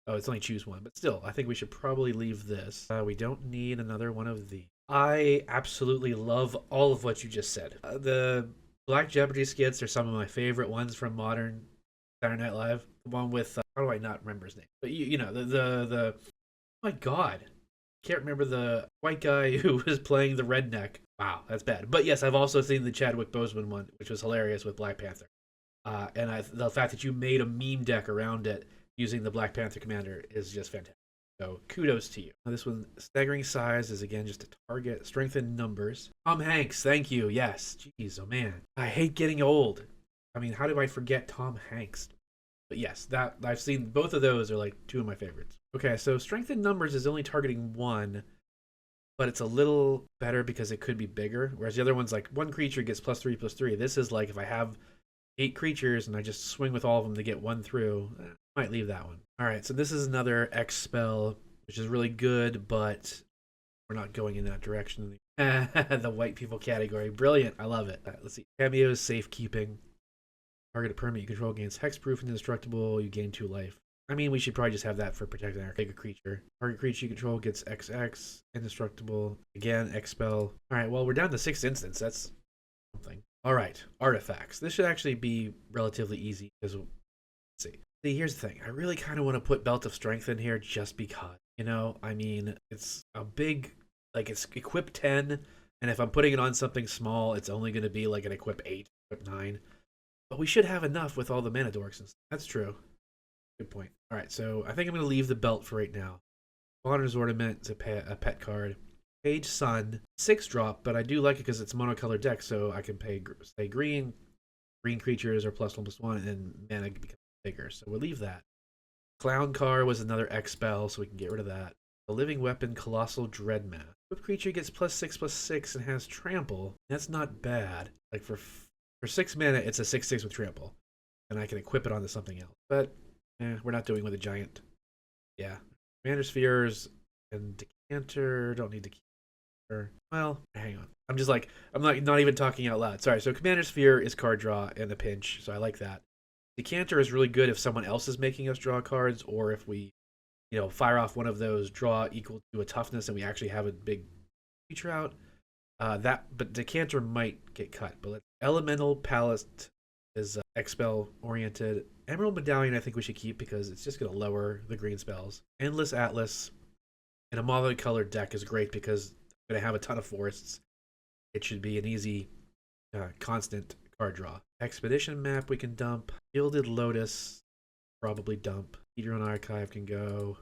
Oh, it's only choose one, but still, I think we should probably leave this. We don't need another one of these. I absolutely love all of what you just said. The Black Jeopardy skits are some of my favorite ones from modern Saturday Night Live. The one with how do I not remember his name? But the oh my god, can't remember the white guy who was playing the redneck. Wow, that's bad. But yes, I've also seen the Chadwick Boseman one, which was hilarious with Black Panther. And the fact that you made a meme deck around it using the Black Panther commander is just fantastic. So kudos to you. Now this one, staggering size, is again just a target. Strengthened numbers. Tom Hanks, thank you. Yes. Jeez, oh man. I hate getting old. I mean, how do I forget Tom Hanks? But yes, that I've seen both of those are like 2 of my favorites. Okay, so strengthened numbers is only targeting 1, but it's a little better because it could be bigger. Whereas the other one's like 1 creature gets +3/+3. This is like if I have 8 creatures and I just swing with all of them to get 1 through. Might leave that one. All right, so this is another X spell, which is really good, but we're not going in that direction. The white people category. Brilliant. I love it. Let's see. Cameos, safekeeping. Target a permanent you control gains hexproof and indestructible. You gain 2 life. I mean, we should probably just have that for protecting our creature. Target creature you control gets XX, indestructible. Again, X spell. All right, well, we're down to 6th instance. That's something. All right, artifacts. This should actually be relatively easy because let's see. See, here's the thing. I really kind of want to put Belt of Strength in here just because, I mean, it's a big, like it's equip 10, and if I'm putting it on something small, it's only going to be like an equip 8, equip 9. But we should have enough with all the mana dorks and stuff. That's true. Good point. All right, so I think I'm going to leave the belt for right now. Honors Ornament is a pet card. Page Sun, 6-drop, but I do like it because it's monocolored deck, so I can pay, say, green creatures are +1/+1, and mana becomes bigger, so we'll leave that. Clown Car was another X spell, so we can get rid of that. The Living Weapon, Colossal Dreadmass. Equipped creature gets +6/+6 and has Trample. That's not bad. Like for 6 mana, it's a 6/6 with Trample, and I can equip it onto something else. But we're not doing with a giant. Yeah, Commander Spheres and Decanter. Don't need Decanter. Well, hang on. I'm not even talking out loud. Sorry. So Commander Sphere is card draw and a pinch, so I like that. Decanter is really good if someone else is making us draw cards, or if we, fire off one of those draw equal to a toughness and we actually have a big creature out. But Decanter might get cut. But Elemental Palette is X-Spell oriented. Emerald Medallion I think we should keep because it's just going to lower the green spells. Endless Atlas in a multicolored deck is great because I'm going to have a ton of forests. It should be an easy, constant card draw. Expedition Map we can dump. Gilded Lotus, probably dump. Eat Your Own Archive can go.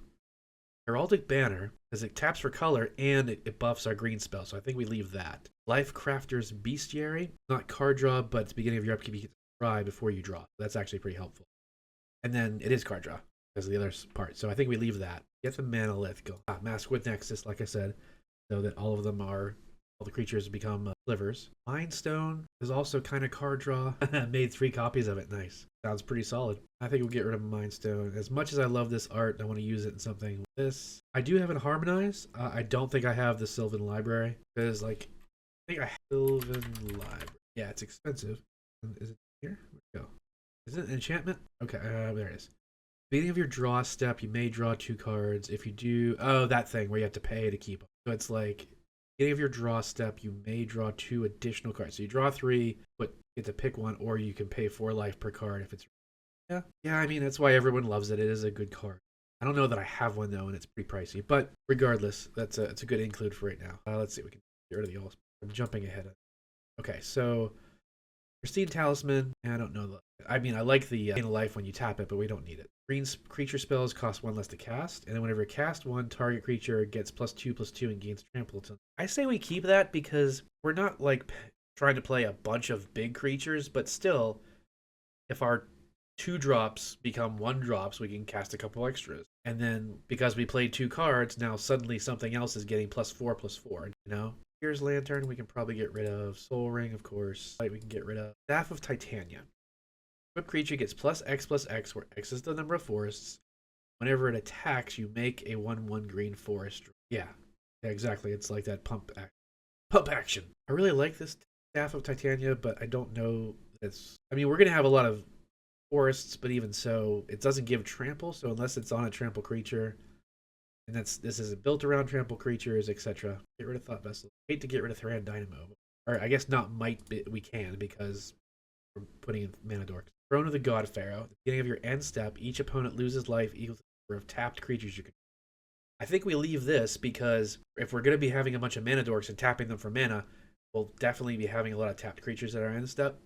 Heraldic Banner, because it taps for color and it buffs our green spell, so I think we leave that. Life Crafter's Bestiary, not card draw, but at the beginning of your upkeep you get to try before you draw. That's actually pretty helpful. And then it is card draw because of the other part, so I think we leave that. Get the Manolith go. Mask with Nexus, like I said, so that all of them are, all the creatures become slivers. Mind Stone is also kind of card draw. Made 3 copies of it. Nice. Sounds pretty solid. I think we'll get rid of Mind Stone. As much as I love this art, I want to use it in something like this. I do have it Harmonize. I don't think I have the Sylvan Library because, like, I think I have Sylvan Library. Yeah, it's expensive. Is it here? Where'd it go? Is it an enchantment? Okay, there it is. Beginning of your draw step, you may draw 2 cards. If you do, oh, that thing where you have to pay to keep them. So it's like, beginning of your draw step, you may draw 2 additional cards. So you draw 3, but you get to pick one, or you can pay 4 life per card if it's. Yeah. I mean, that's why everyone loves it. It is a good card. I don't know that I have one though, and it's pretty pricey. But regardless, it's a good include for right now. Let's see, we can get rid of the all. I'm jumping ahead. Okay, so Pristine Talisman. I don't know. I mean, I like the gain of life when you tap it, but we don't need it. Green creature spells cost 1 less to cast, and then whenever you cast one, target creature gets +2/+2 and gains trample. I say we keep that because we're not like trying to play a bunch of big creatures, but still, if our 2 drops become 1 drops, we can cast a couple extras. And then because we played 2 cards, now suddenly something else is getting +4/+4. You know. Here's Lantern. We can probably get rid of Soul Ring, of course. We can get rid of Staff of Titania. Equipped creature gets +X/+X, where X is the number of forests. Whenever it attacks, you make a 1/1 green forest. Yeah, exactly. It's like that pump action. I really like this Staff of Titania, but I don't know. I mean, we're gonna have a lot of forests, but even so, it doesn't give trample. So unless it's on a trample creature, and this isn't built around trample creatures, etc. Get rid of Thought Vessel. Hate to get rid of Thran Dynamo, or I guess not. We can because we're putting in Mana Dorks. Throne of the God Pharaoh. At the beginning of your end step, each opponent loses life equal to the number of tapped creatures you control. I think we leave this because if we're going to be having a bunch of Mana Dorks and tapping them for mana, we'll definitely be having a lot of tapped creatures at our end step.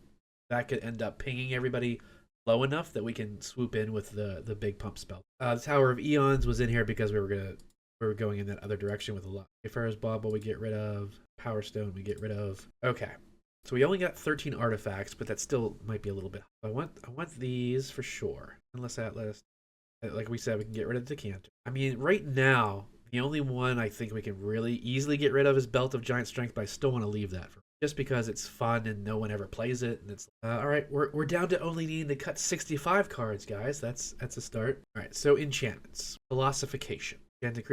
That could end up pinging everybody low enough that we can swoop in with the big pump spell. The Tower of Eons was in here because we were going in that other direction with a lot. Pharaoh's Bauble we get rid of. Power Stone we get rid of. Okay. So we only got 13 artifacts, but that still might be a little bit. I want these for sure. Unless Atlas, like we said, we can get rid of the Decanter. I mean, right now, the only one I think we can really easily get rid of is Belt of Giant Strength, but I still want to leave that for just because it's fun and no one ever plays it. And it's all right. We're down to only needing to cut 65 cards, guys. That's a start. All right. So enchantments, Philosophication. Enchanted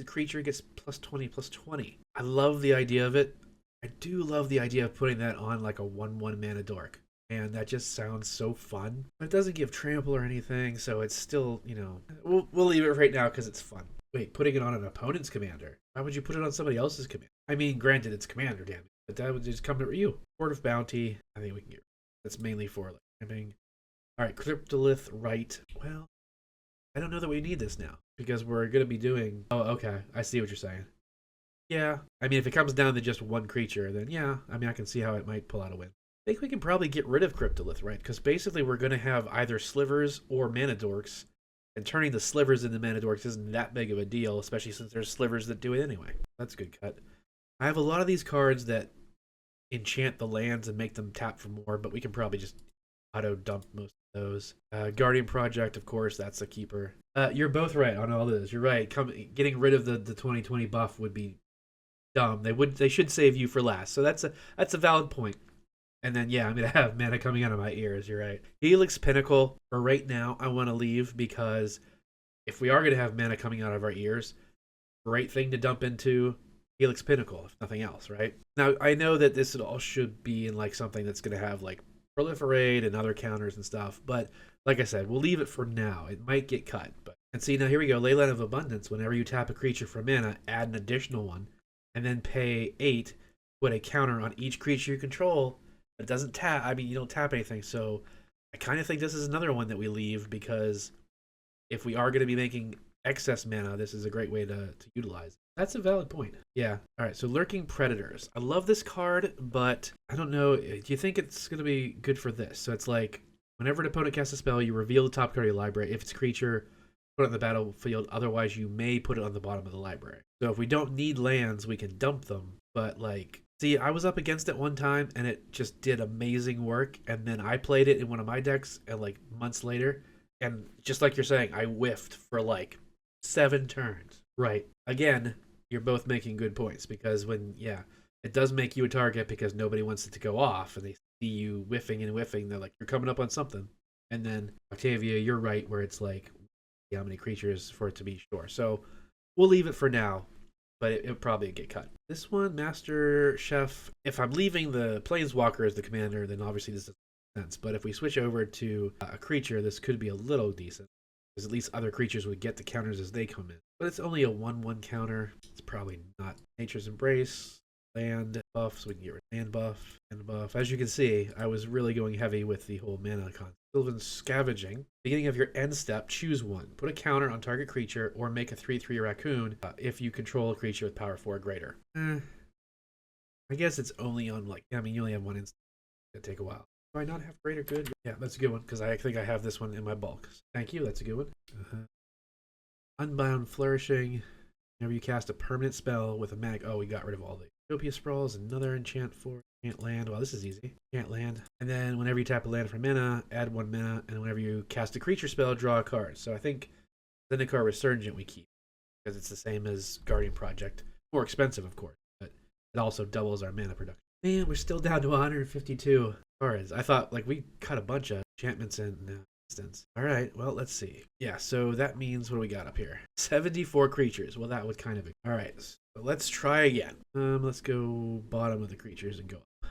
creature gets +20/+20. I love the idea of it. I do love the idea of putting that on like a 1/1 mana dork. And that just sounds so fun. But it doesn't give trample or anything, so it's still, you know, we'll leave it right now because it's fun. Wait, putting it on an opponent's commander? Why would you put it on somebody else's commander? I mean, granted, it's commander damage, but that would just come to you. Court of Bounty, I think we can get. That's mainly for like camping. All right, Cryptolith Rite. Well, I don't know that we need this now because we're gonna be doing. Oh, okay, I see what you're saying. Yeah, I mean, if it comes down to just one creature, then yeah, I mean, I can see how it might pull out a win. I think we can probably get rid of Cryptolith, right? Because basically we're going to have either slivers or mana dorks, and turning the slivers into mana dorks isn't that big of a deal, especially since there's slivers that do it anyway. That's a good cut. I have a lot of these cards that enchant the lands and make them tap for more, but we can probably just auto-dump most of those. Guardian Project, of course, that's a keeper. You're both right on all this. You're right. Getting rid of the 2020 buff would be dumb. They should save you for last. So that's a valid point. And then yeah, I'm gonna have mana coming out of my ears. You're right. Helix Pinnacle for right now I want to leave because if we are gonna have mana coming out of our ears, great thing to dump into Helix Pinnacle if nothing else, right? Now I know that this all should be in like something that's gonna have like proliferate and other counters and stuff, but like I said, we'll leave it for now. It might get cut, but and see now here we go. Leyline of Abundance. Whenever you tap a creature for mana, add an additional one. And then pay 8, put a counter on each creature you control. It doesn't tap. I mean, you don't tap anything. So I kind of think this is another one that we leave because if we are going to be making excess mana, this is a great way to utilize it. That's a valid point. Yeah. All right. So Lurking Predators. I love this card, but I don't know. Do you think it's going to be good for this? So it's like whenever an opponent casts a spell, you reveal the top card of your library. If it's a creature, put it on the battlefield. Otherwise, you may put it on the bottom of the library. So if we don't need lands, we can dump them. But like, see, I was up against it one time and it just did amazing work. And then I played it in one of my decks, and like months later, and just like you're saying, I whiffed for like 7 turns. Right. Again, you're both making good points, because when, yeah, it does make you a target because nobody wants it to go off, and they see you whiffing and whiffing. They're like, you're coming up on something. And then Octavia, you're right, where it's like, how many creatures for it to be sure. So we'll leave it for now, but it'll probably get cut. This one, Master Chef, if I'm leaving the Planeswalker as the commander, then obviously this doesn't make sense. But if we switch over to a creature, this could be a little decent, because at least other creatures would get the counters as they come in. But it's only a 1/1 counter. It's probably not. Nature's Embrace, land buff, so we can get rid of land buff, and buff. As you can see, I was really going heavy with the whole mana concept. Sylvan Scavenging. Beginning of your end step, choose one. Put a counter on target creature, or make a 3/3 raccoon if you control a creature with power 4 or greater. I guess it's only on, like, I mean, you only have one instant. It'll take a while. Do I not have greater good? Yeah, that's a good one, because I think I have this one in my bulk. Thank you, that's a good one. Unbound Flourishing. Whenever you cast a permanent spell with a mag. Oh, we got rid of all the Utopia Sprawls. Another enchant for enchant land. Well, this is easy. Enchant land. And then whenever you tap a land for mana, add 1 mana. And whenever you cast a creature spell, draw a card. So I think Zendikar Resurgent we keep, because it's the same as Guardian Project. More expensive, of course, but it also doubles our mana production. Man, we're still down to 152 cards. I thought, like, we cut a bunch of enchantments in instance. All right, well, let's see. Yeah, so that means, what do we got up here? 74 creatures. Well, that would kind of be. All right, so let's try again. Let's go bottom of the creatures and go up.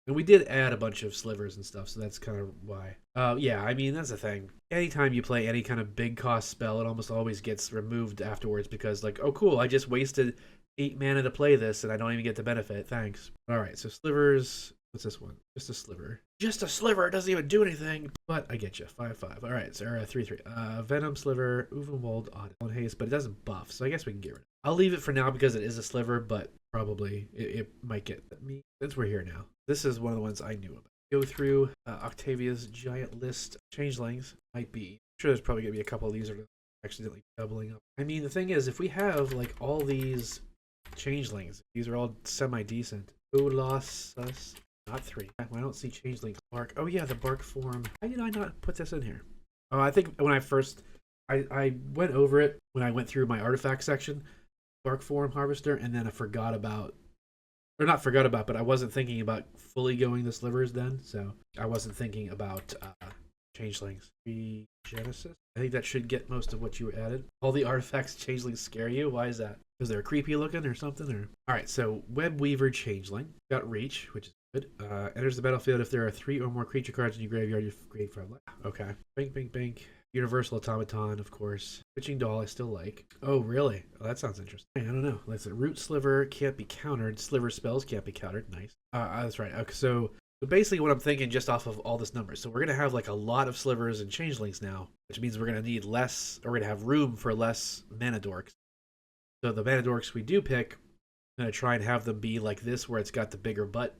And we did add a bunch of slivers and stuff, so that's kind of why. Yeah, I mean, that's the thing. Anytime you play any kind of big cost spell, it almost always gets removed afterwards, because, like, oh, cool, I just wasted 8 mana to play this, and I don't even get the benefit. Thanks. All right, so slivers. What's this one? Just a sliver. Just a sliver. It doesn't even do anything. But I get you. 5/5. All right. So 3/3. Venom Sliver, Uvenwald, Odd Haste, but it doesn't buff. So I guess we can get rid of it. I'll leave it for now because it is a sliver, but probably it might get me, since we're here now. This is one of the ones I knew about. Go through Octavia's giant list. Changelings might be. I'm sure there's probably gonna be a couple of these are accidentally doubling up. I mean, the thing is, if we have like all these changelings, these are all semi-decent. Colossus. Not 3. I don't see Changeling Bark. Oh yeah, the Bark form. Why did I not put this in here? Oh, I think when I first, I went over it when I went through my artifact section, Bark form Harvester, and then I forgot about, or not forgot about, but I wasn't thinking about fully going the slivers then, so I wasn't thinking about Changelings. Genesis. I think that should get most of what you added. All the artifacts Changelings scare you? Why is that? Because they're creepy looking or something? Or alright, so Web Weaver Changeling. Got Reach, which is good. Enters the battlefield if there are 3 or more creature cards in your graveyard. You grade for life. Okay. Bink, bink, bink. Universal Automaton, of course. Pitching Doll, I still like. Oh, really? Oh, that sounds interesting. I don't know. Let's see. Root Sliver can't be countered. Sliver spells can't be countered. Nice. That's right. Okay, so basically what I'm thinking just off of all this numbers. So we're going to have like a lot of slivers and changelings now, which means we're going to need less, or we're going to have room for less mana dorks. So the mana dorks we do pick, I'm going to try and have them be like this, where it's got the bigger butt.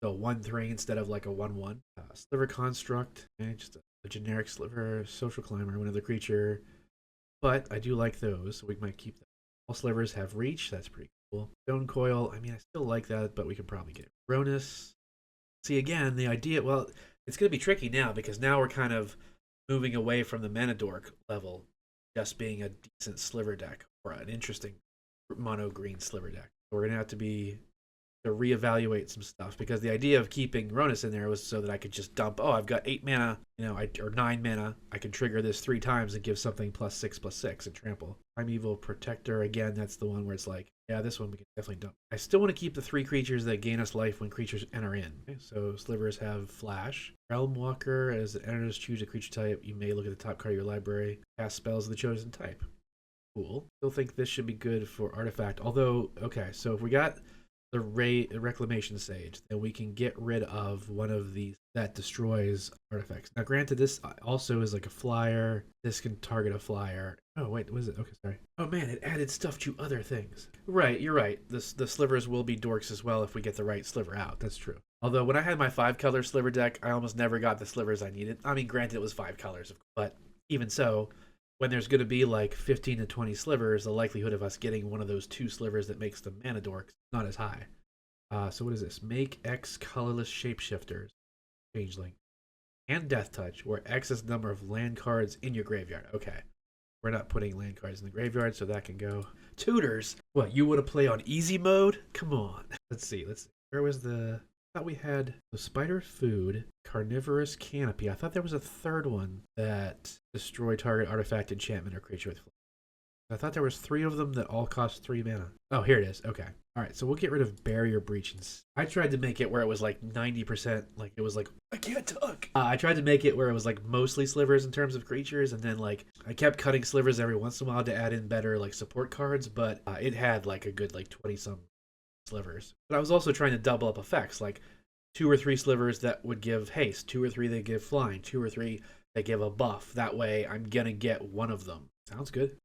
So 1/3 instead of like a 1/1. Sliver Construct, okay, just a generic sliver, Social Climber, one other creature. But I do like those, so we might keep them. All slivers have reach, that's pretty cool. Stone Coil, I mean, I still like that, but we can probably get it. Ronus. See, again, the idea, well, it's going to be tricky now, because now we're kind of moving away from the mana dork level, just being a decent sliver deck, or an interesting mono green sliver deck. So we're going to have to reevaluate some stuff, because the idea of keeping Ronus in there was so that I could just dump, oh, I've got 8 mana, or 9 mana, I can trigger this 3 times and give something +6/+6 and trample. Primeval Protector, again, that's the one where it's like, yeah, this one we can definitely dump. I still want to keep the 3 creatures that gain us life when creatures enter in. Okay, so slivers have Flash. Realm Walker, as it enters, choose a creature type. You may look at the top card of your library, cast spells of the chosen type. Cool. Still think this should be good for artifact, although, okay, so if we got the Reclamation Sage, then we can get rid of one of these that destroys artifacts. Now, granted, this also is like a flyer. This can target a flyer. Oh, wait, what is it? Okay, sorry. Oh, man, it added stuff to other things. Right, you're right. The slivers will be dorks as well if we get the right sliver out. That's true. Although, when I had my 5-color sliver deck, I almost never got the slivers I needed. I mean, granted, it was 5 colors, but even so, when there's going to be like 15 to 20 slivers, the likelihood of us getting one of those 2 slivers that makes the mana dorks not as high. So what is this? Make X colorless shapeshifters, changeling, and death touch, where X is the number of land cards in your graveyard. Okay. We're not putting land cards in the graveyard, so that can go. Tutors? What, you want to play on easy mode? Come on. Let's see. Where was the... I thought we had the spider food, carnivorous canopy. I thought there was a third one that destroy target artifact, enchantment, or creature with flames. I thought there was 3 of them that all cost 3 mana. Oh, here it is. Okay. All right, so we'll get rid of barrier breach. I tried to make it where it was like 90%. Like it was like, I can't talk. I tried to make it where it was like mostly slivers in terms of creatures, and then like I kept cutting slivers every once in a while to add in better like support cards, but it had like a good like 20 some slivers. But I was also trying to double up effects, like 2 or 3 slivers that would give haste, 2 or 3 that give flying, 2 or 3 that give a buff. That way I'm gonna get one of them. Sounds good.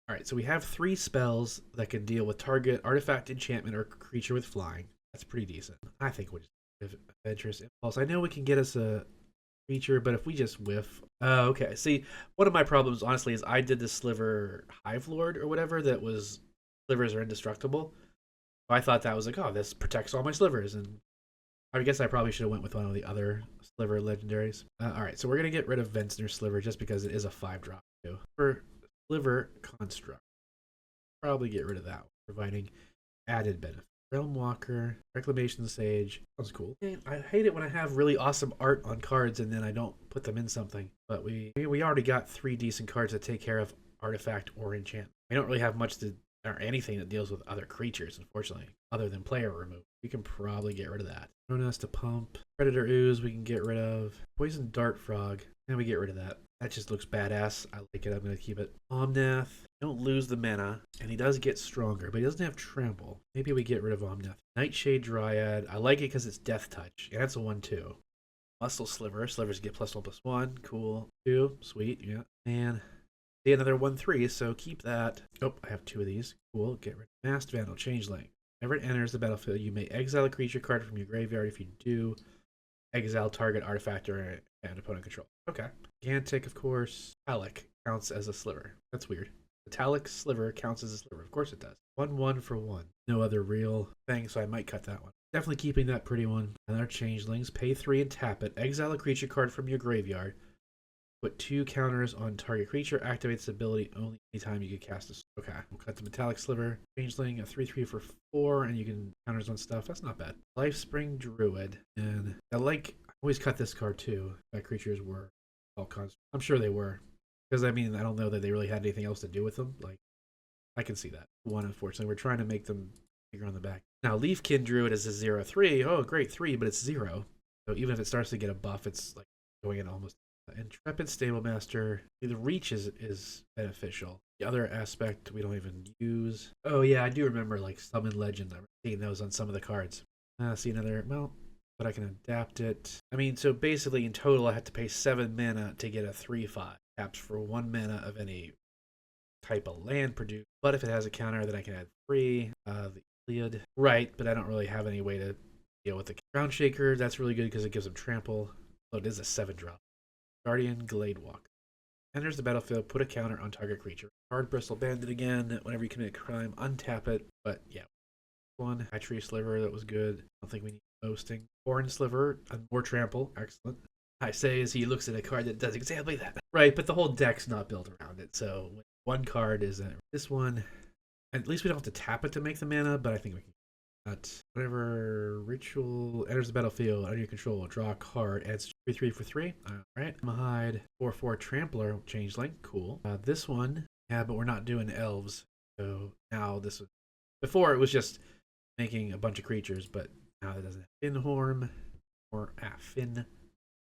Alright, so we have 3 spells that can deal with target, artifact, enchantment, or creature with flying. That's pretty decent. I think we'll just give Adventurous Impulse. I know we can get us a creature, but if we just whiff... Oh, okay. See, one of my problems, honestly, is I did the Sliver Hive Lord or whatever that was... Slivers are indestructible. I thought that was like, oh, this protects all my slivers, and I guess I probably should have went with one of the other Sliver legendaries. Alright, so we're going to get rid of Ventzner Sliver just because it is a 5-drop too. For Sliver Construct, probably get rid of that one, providing added benefit. Realm Walker, Reclamation Sage, sounds cool. I hate it when I have really awesome art on cards and then I don't put them in something. But we already got 3 decent cards that take care of artifact or enchant. We don't really have much to, or anything that deals with other creatures, unfortunately, other than player removal. We can probably get rid of that. Kronos to pump. Predator Ooze we can get rid of. Poison Dart Frog, and we get rid of that. That just looks badass. I like it. I'm going to keep it. Omnath. Don't lose the mana. And he does get stronger, but he doesn't have trample. Maybe we get rid of Omnath. Nightshade Dryad. I like it because it's Death Touch. And that's a 1/2. Muscle Sliver. Slivers get +1/+1. Cool. 2. Sweet. Yeah. And see another 1/3, so keep that. Oh, I have 2 of these. Cool. Get rid of Masked Vandal. Changeling. Whenever it enters the battlefield, you may exile a creature card from your graveyard. If you do, exile target artifact or and opponent control. Okay. Gigantic, of course. Metallic counts as a sliver. That's weird. Metallic Sliver counts as a sliver. Of course it does. 1/1 for 1. No other real thing, so I might cut that one. Definitely keeping that pretty one. And our changelings. Pay 3 and tap it. Exile a creature card from your graveyard. Put 2 counters on target creature. Activates the ability only anytime you can cast a... Okay. We'll cut the Metallic Sliver. Changeling, a 3/3 for 4, and you can counters on stuff. That's not bad. Lifespring Druid. And I always cut this card too. That creatures were all constructs. I'm sure they were. Because, I mean, I don't know that they really had anything else to do with them. Like, I can see that. 1, unfortunately. We're trying to make them bigger on the back. Now, Leafkin Druid is a 0/3. Oh, great, 3, but it's 0. So even if it starts to get a buff, it's like going in almost. Intrepid Stablemaster. The reach is beneficial. The other aspect we don't even use. Oh, yeah, I do remember, like, Summon Legend. I'm seeing those on some of the cards. See another, well, but I can adapt it. I mean, so basically in total I have to pay 7 mana to get a 3/5. Taps for 1 mana of any type of land produced. But if it has a counter, then I can add 3. The Iliad. Right, but I don't really have any way to deal with the Ground Shaker. That's really good because it gives them trample. So it is a 7-drop. Guardian Gladewalk. Enters the battlefield, put a counter on target creature. Hard Bristle Bandit again. Whenever you commit a crime, untap it. But yeah. 1. Hatchery Sliver, that was good. I don't think we need boasting. Horn Sliver, more trample. Excellent. I say as he looks at a card that does exactly that. Right, but the whole deck's not built around it. So one card is this one. At least we don't have to tap it to make the mana, but I think we can. Whenever Ritual enters the battlefield under your control, draw a card, adds 3/3 for 3. Alright. Mahide, 4/4 Trampler, Changeling, cool. This one, yeah, but we're not doing elves. So now this was, before it was just making a bunch of creatures, but now it doesn't. Finhorn, or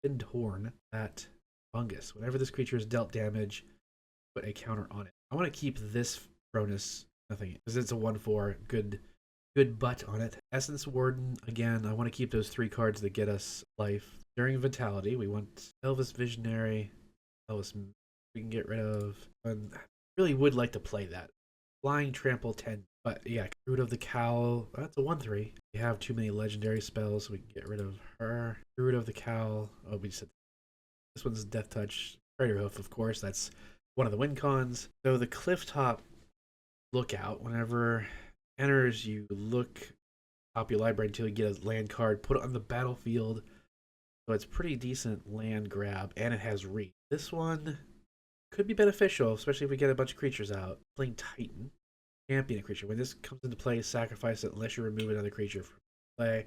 Findhorn, that fungus. Whenever this creature is dealt damage, put a counter on it. I want to keep this Cronus, nothing, because it's a 1/4, good butt on it. Essence Warden, again, I want to keep those 3 cards that get us life. During Vitality, we want Elvis Visionary, Elvis, we can get rid of, and I really would like to play that. Flying Trample 10, but yeah, Root of the Cowl, that's a 1/3. We have too many legendary spells, so we can get rid of her. Root of the Cowl, oh, we just said this one's Death Touch. Crater Hoof, of course, that's one of the win cons. So the Clifftop Lookout, whenever enters, you look top your library until you get a land card, put it on the battlefield. So it's pretty decent land grab, and it has reach. This one could be beneficial, especially if we get a bunch of creatures out. Playing Titan, champion a creature. When this comes into play, sacrifice it unless you remove another creature from play.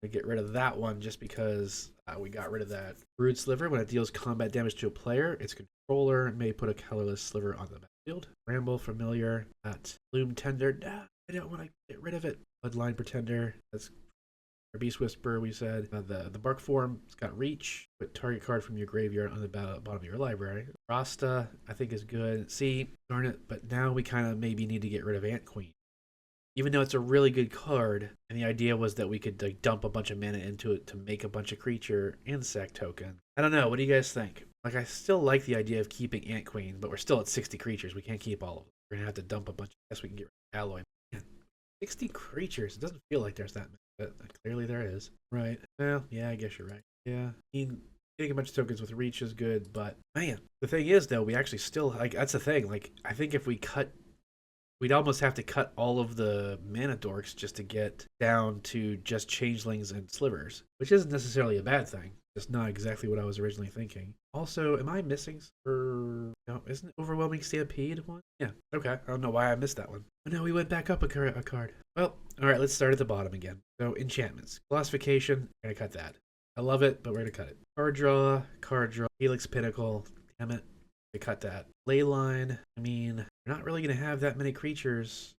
We get rid of that one just because we got rid of that Brood Sliver. When it deals combat damage to a player, its controller may put a colorless sliver on the battlefield. Ramble Familiar, that Loom Tender. Nah, I don't want to get rid of it. Bloodline Pretender, that's our Beast Whisperer, we said. The Bark Form, it's got reach. Put target card from your graveyard on the bottom of your library. Rasta, I think, is good. See, darn it, but now we kind of maybe need to get rid of Ant Queen. Even though it's a really good card, and the idea was that we could like dump a bunch of mana into it to make a bunch of creature insect token. I don't know, what do you guys think? Like, I still like the idea of keeping Ant Queen, but we're still at 60 creatures. We can't keep all of them. We're going to have to dump a bunch. I guess we can get rid of Alloy. Man, 60 creatures. It doesn't feel like there's that many, but clearly there is. Right. Well, yeah, I guess you're right. Yeah. I mean, getting a bunch of tokens with reach is good, but man, the thing is, though, we actually still, like, that's the thing. Like, I think if we cut, we'd almost have to cut all of the mana dorks just to get down to just changelings and slivers, which isn't necessarily a bad thing. Just not exactly what I was originally thinking. Also, am I missing no, isn't it Overwhelming Stampede one? Yeah, okay. I don't know why I missed that one. Oh no, we went back up a card. Well, alright, let's start at the bottom again. So, enchantments. Classification, we're gonna cut that. I love it, but we're gonna cut it. Card draw, Helix Pinnacle, damn it. We cut that. Leyline, I mean, we're not really gonna have that many creatures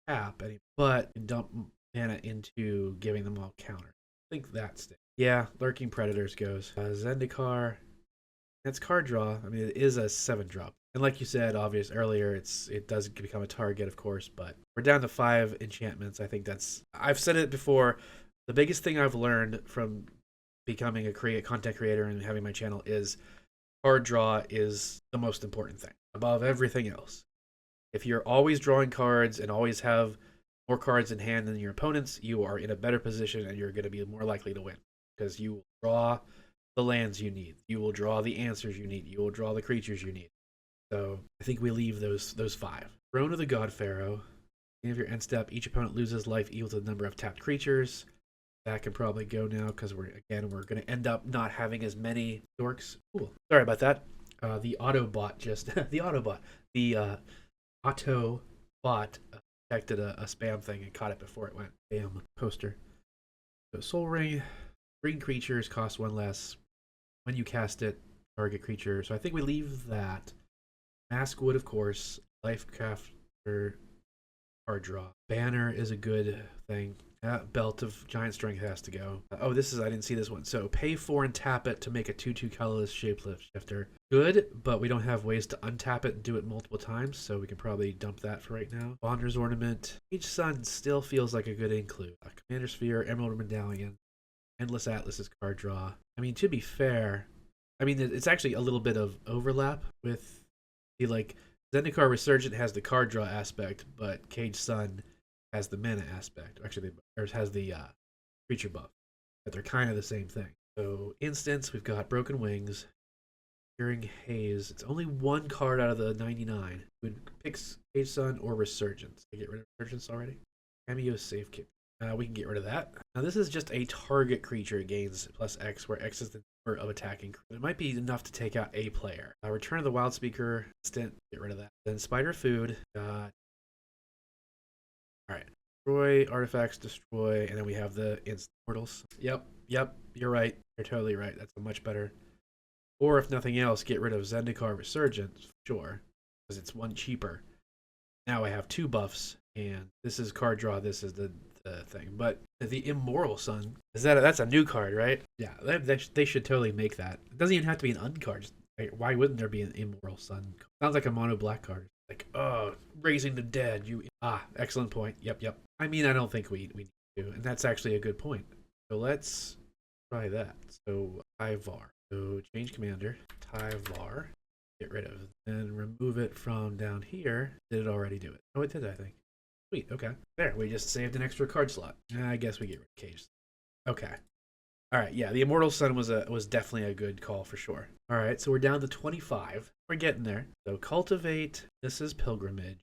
tap anymore, but dump mana into giving them all counter. I think that's it. Yeah, Lurking Predators goes. Zendikar, that's card draw. I mean, it is a 7-drop. And like you said, obvious earlier, it does become a target, of course, but we're down to 5 enchantments. I think that's, I've said it before, the biggest thing I've learned from becoming a content creator and having my channel is card draw is the most important thing above everything else. If you're always drawing cards and always have more cards in hand than your opponents, you are in a better position and you're going to be more likely to win. Because you will draw the lands you need. You will draw the answers you need. You will draw the creatures you need. So I think we leave those 5. Throne of the God Pharaoh. End of your end step, each opponent loses life equal to the number of tapped creatures. That can probably go now because we're going to end up not having as many dorks. Cool. Sorry about that. The Autobot just the Autobot detected a spam thing and caught it before it went. Bam, poster. So Soul Ring. Green creatures cost 1 less. When you cast it, target creature. So I think we leave that. Maskwood, of course. Lifecrafter, card draw. Banner is a good thing. Belt of Giant Strength has to go. Oh, this is, I didn't see this one. So pay 4 and tap it to make a 2/2 colorless shapeshifter. Good, but we don't have ways to untap it and do it multiple times, so we can probably dump that for right now. Wanderer's Ornament. Each Sun still feels like a good include. Commander Sphere, Emerald Medallion. Endless Atlas is card draw. I mean, to be fair, I mean, it's actually a little bit of overlap with the, like, Zendikar Resurgent has the card draw aspect, but Cage Sun has the mana aspect. Actually, theirs has the creature buff. But they're kind of the same thing. So, instance, we've got Broken Wings, Curing Haze. It's only 1 card out of the 99. Would pick Cage Sun or Resurgence. Can I get rid of Resurgence already? Cameo Safe Kick. We can get rid of that. Now this is just a target creature gains plus X, where X is the number of attacking. It might be enough to take out a player. Return of the Wild Speaker, instant, get rid of that. Then Spider Food, alright. Destroy, artifacts, destroy, and then we have the instant portals. Yep, you're right. You're totally right. That's a much better. Or if nothing else, get rid of Zendikar Resurgence, sure, because it's 1 cheaper. Now I have 2 buffs, and this is card draw, this is the thing. But the Immortal Sun, that's a new card, right? Yeah, they should totally make that. It doesn't even have to be an uncard. Why wouldn't there be an Immortal Sun? Sounds like a mono black card. Like, oh, raising the dead. Excellent point. Yep. I mean, I don't think we need to, and that's actually a good point. So let's try that. So Tyvar. So change commander. Tyvar. Get rid of it. And remove it from down here. Did it already do it? Oh, it did, I think. Sweet, okay. There, we just saved an extra card slot. I guess we get rid of Cage. Okay. All right, yeah, the Immortal Sun was definitely a good call for sure. All right, so we're down to 25. We're getting there. So cultivate. This is pilgrimage,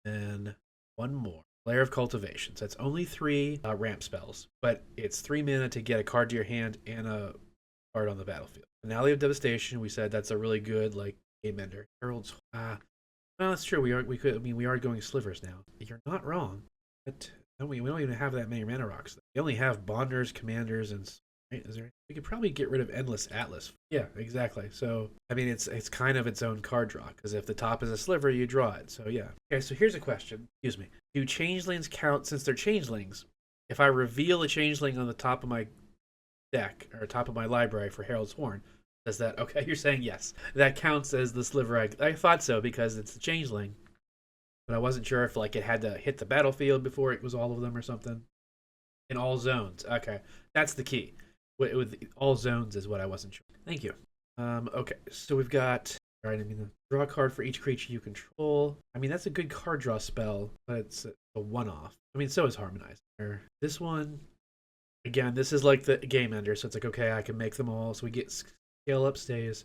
and one more. Layer of Cultivation. So it's only 3 ramp spells, but it's 3 mana to get a card to your hand and a card on the battlefield. Finale of Devastation. We said that's a really good like game ender. Herald's. No, that's true. We are going slivers now. You're not wrong. But we don't even have that many mana rocks. We only have bonders, commanders, and right, we could probably get rid of Endless Atlas. Yeah, exactly. So I mean, it's kind of its own card draw because if the top is a sliver, you draw it. So yeah. Okay, so here's a question. Excuse me. Do changelings count since they're changelings? If I reveal a changeling on the top of my deck or top of my library for Herald's Horn, does that? Okay, you're saying yes. That counts as the sliver. I thought so because it's a changeling, but I wasn't sure if like it had to hit the battlefield before it was all of them or something. In all zones. Okay, that's the key. With all zones is what I wasn't sure. Thank you. Okay, so we've got. All right, I mean, draw a card for each creature you control. I mean, that's a good card draw spell, but it's a one-off. I mean, so is Harmonizer. This one, again, this is like the game ender, so it's like, okay, I can make them all. So we get scale up stays.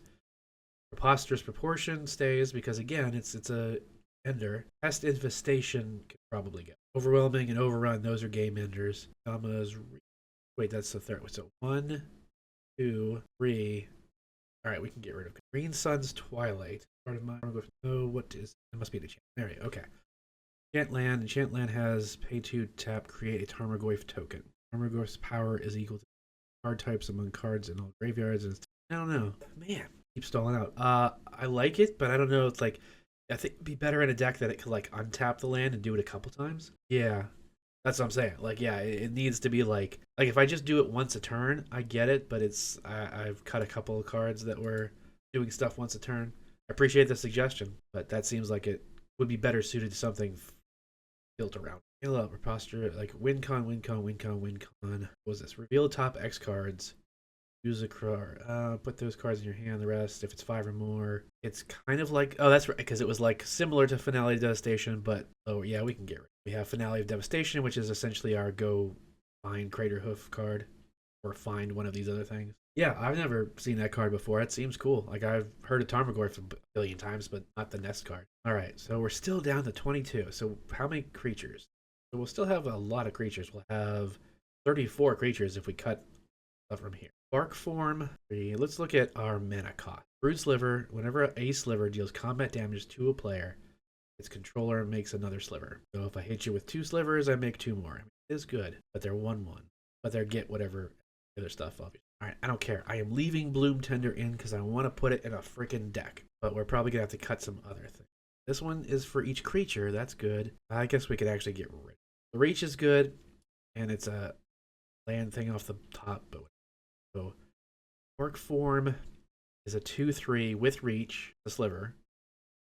Preposterous Proportion stays because, again, it's a ender. Pest Infestation could probably get. Overwhelming and Overrun, those are game enders. Wait, that's the third one. So 1, 2, 3. All right, we can get rid of Green Sun's Twilight. Part of my. Oh, what is? It must be the enchant. There we go. Okay. Enchant land has pay 2 tap, create a Tarmogoyf token. Tarmogoyf's power is equal to card types among cards in all graveyards. And I don't know. Man, keep stalling out. I like it, but I don't know. It's like I think it'd be better in a deck that it could like untap the land and do it a couple times. Yeah. That's what I'm saying. Like, yeah, it needs to be like if I just do it once a turn, I get it, but I've cut a couple of cards that were doing stuff once a turn. I appreciate the suggestion, but that seems like it would be better suited to something built around. Scale up, posture, like win con. What was this? Reveal top X cards. Use a card. Put those cards in your hand. The rest, if it's 5 or more, it's kind of like that's right because it was like similar to Finale of Devastation, but oh yeah, we can get rid. We have Finale of Devastation, which is essentially our go find Crater Hoof card or find one of these other things. Yeah, I've never seen that card before. It seems cool. Like I've heard of Tarmogoyf a billion times, but not the Nest card. All right, so we're still down to 22. So how many creatures? So we'll still have a lot of creatures. We'll have 34 creatures if we cut stuff from here. Bark form. Let's look at our mana cost. Brood Sliver. Whenever a sliver deals combat damage to a player, its controller makes another sliver. So if I hit you with 2 slivers, I make 2 more. It is good, but they're 1/1. But they get whatever other stuff, obviously. All right, I don't care. I am leaving Bloom Tender in because I want to put it in a freaking deck. But we're probably going to have to cut some other things. This one is for each creature. That's good. I guess we could actually get rid of it. The Reach is good, and it's a land thing off the top. But so, Orc form is a 2/3 with Reach, the sliver.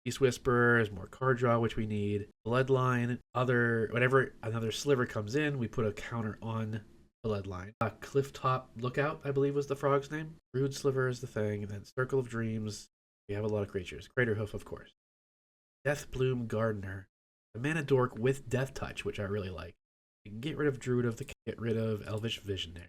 Beast Whisperer is more card draw, which we need. Bloodline, whenever another sliver comes in, we put a counter on Bloodline. Clifftop Lookout, I believe was the frog's name. Brood Sliver is the thing, and then Circle of Dreams. We have a lot of creatures. Crater Hoof, of course. Death Bloom Gardener. The Mana Dork with Death Touch, which I really like. You can get rid of Druid get rid of Elvish Visionary.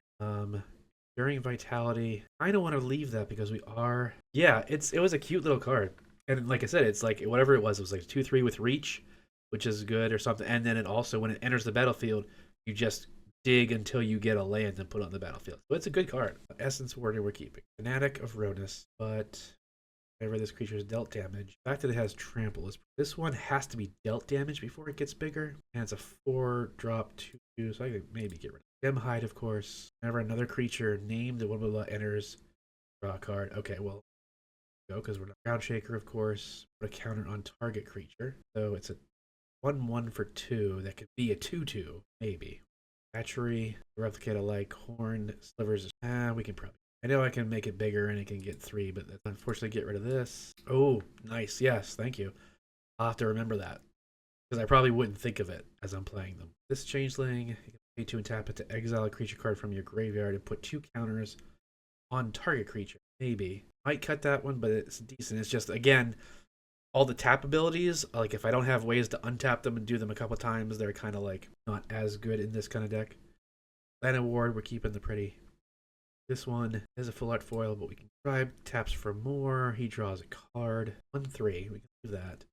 During Vitality, I don't want to leave that because we are. Yeah, it was a cute little card. And like I said, it's like whatever it was like 2/3 with Reach, which is good or something. And then it also, when it enters the battlefield, you just dig until you get a land and put it on the battlefield. So it's a good card. Essence Warrior we're keeping. Fanatic of Rodus, but whenever this creature is dealt damage, the fact that it has Trample is. This one has to be dealt damage before it gets bigger. And it's a 4-drop 2, so I could maybe get rid of it. Gemhide, of course. Whenever another creature named the 1/1 enters, draw a card. Okay, well. Because we're not Ground Shaker, of course. Put a counter on target creature. So it's a 1/1 for 2. That could be a 2/2, maybe. Hatchery, replicate alike, horn, slivers. We can probably. I know I can make it bigger and it can get 3, but that's unfortunately get rid of this. Oh, nice. Yes, thank you. I'll have to remember that because I probably wouldn't think of it as I'm playing them. This changeling, you can pay 2 and tap it to exile a creature card from your graveyard and put 2 counters on target creature. Maybe. Might cut that one, but it's decent. It's just, again, all the tap abilities, like if I don't have ways to untap them and do them a couple times, they're kind of like not as good in this kind of deck. Land Award, we're keeping the pretty This one is a full art foil, but we can try. Taps for more. He draws a card. 1/3. We can do that.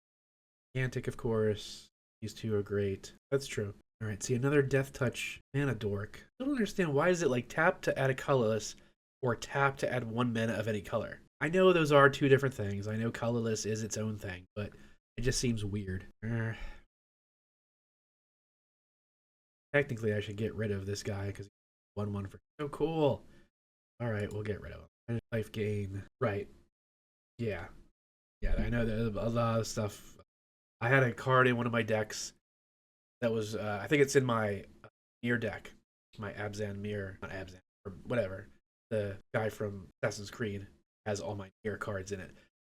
Gigantic, of course. These two are great. That's true. All right, see another Death Touch mana dork. I don't understand, why is it like tap to add a colorless or tap to add 1 mana of any color? I know those are two different things. I know colorless is its own thing, but it just seems weird. Technically, I should get rid of this guy because he's 1/1 for. So cool. All right, we'll get rid of him. Life gain. Right. Yeah. Yeah, I know there's a lot of stuff. I had a card in one of my decks that was, I think it's in my Mir deck. My Abzan Mir. Not Abzan, or whatever. The guy from Assassin's Creed has all my Mir cards in it.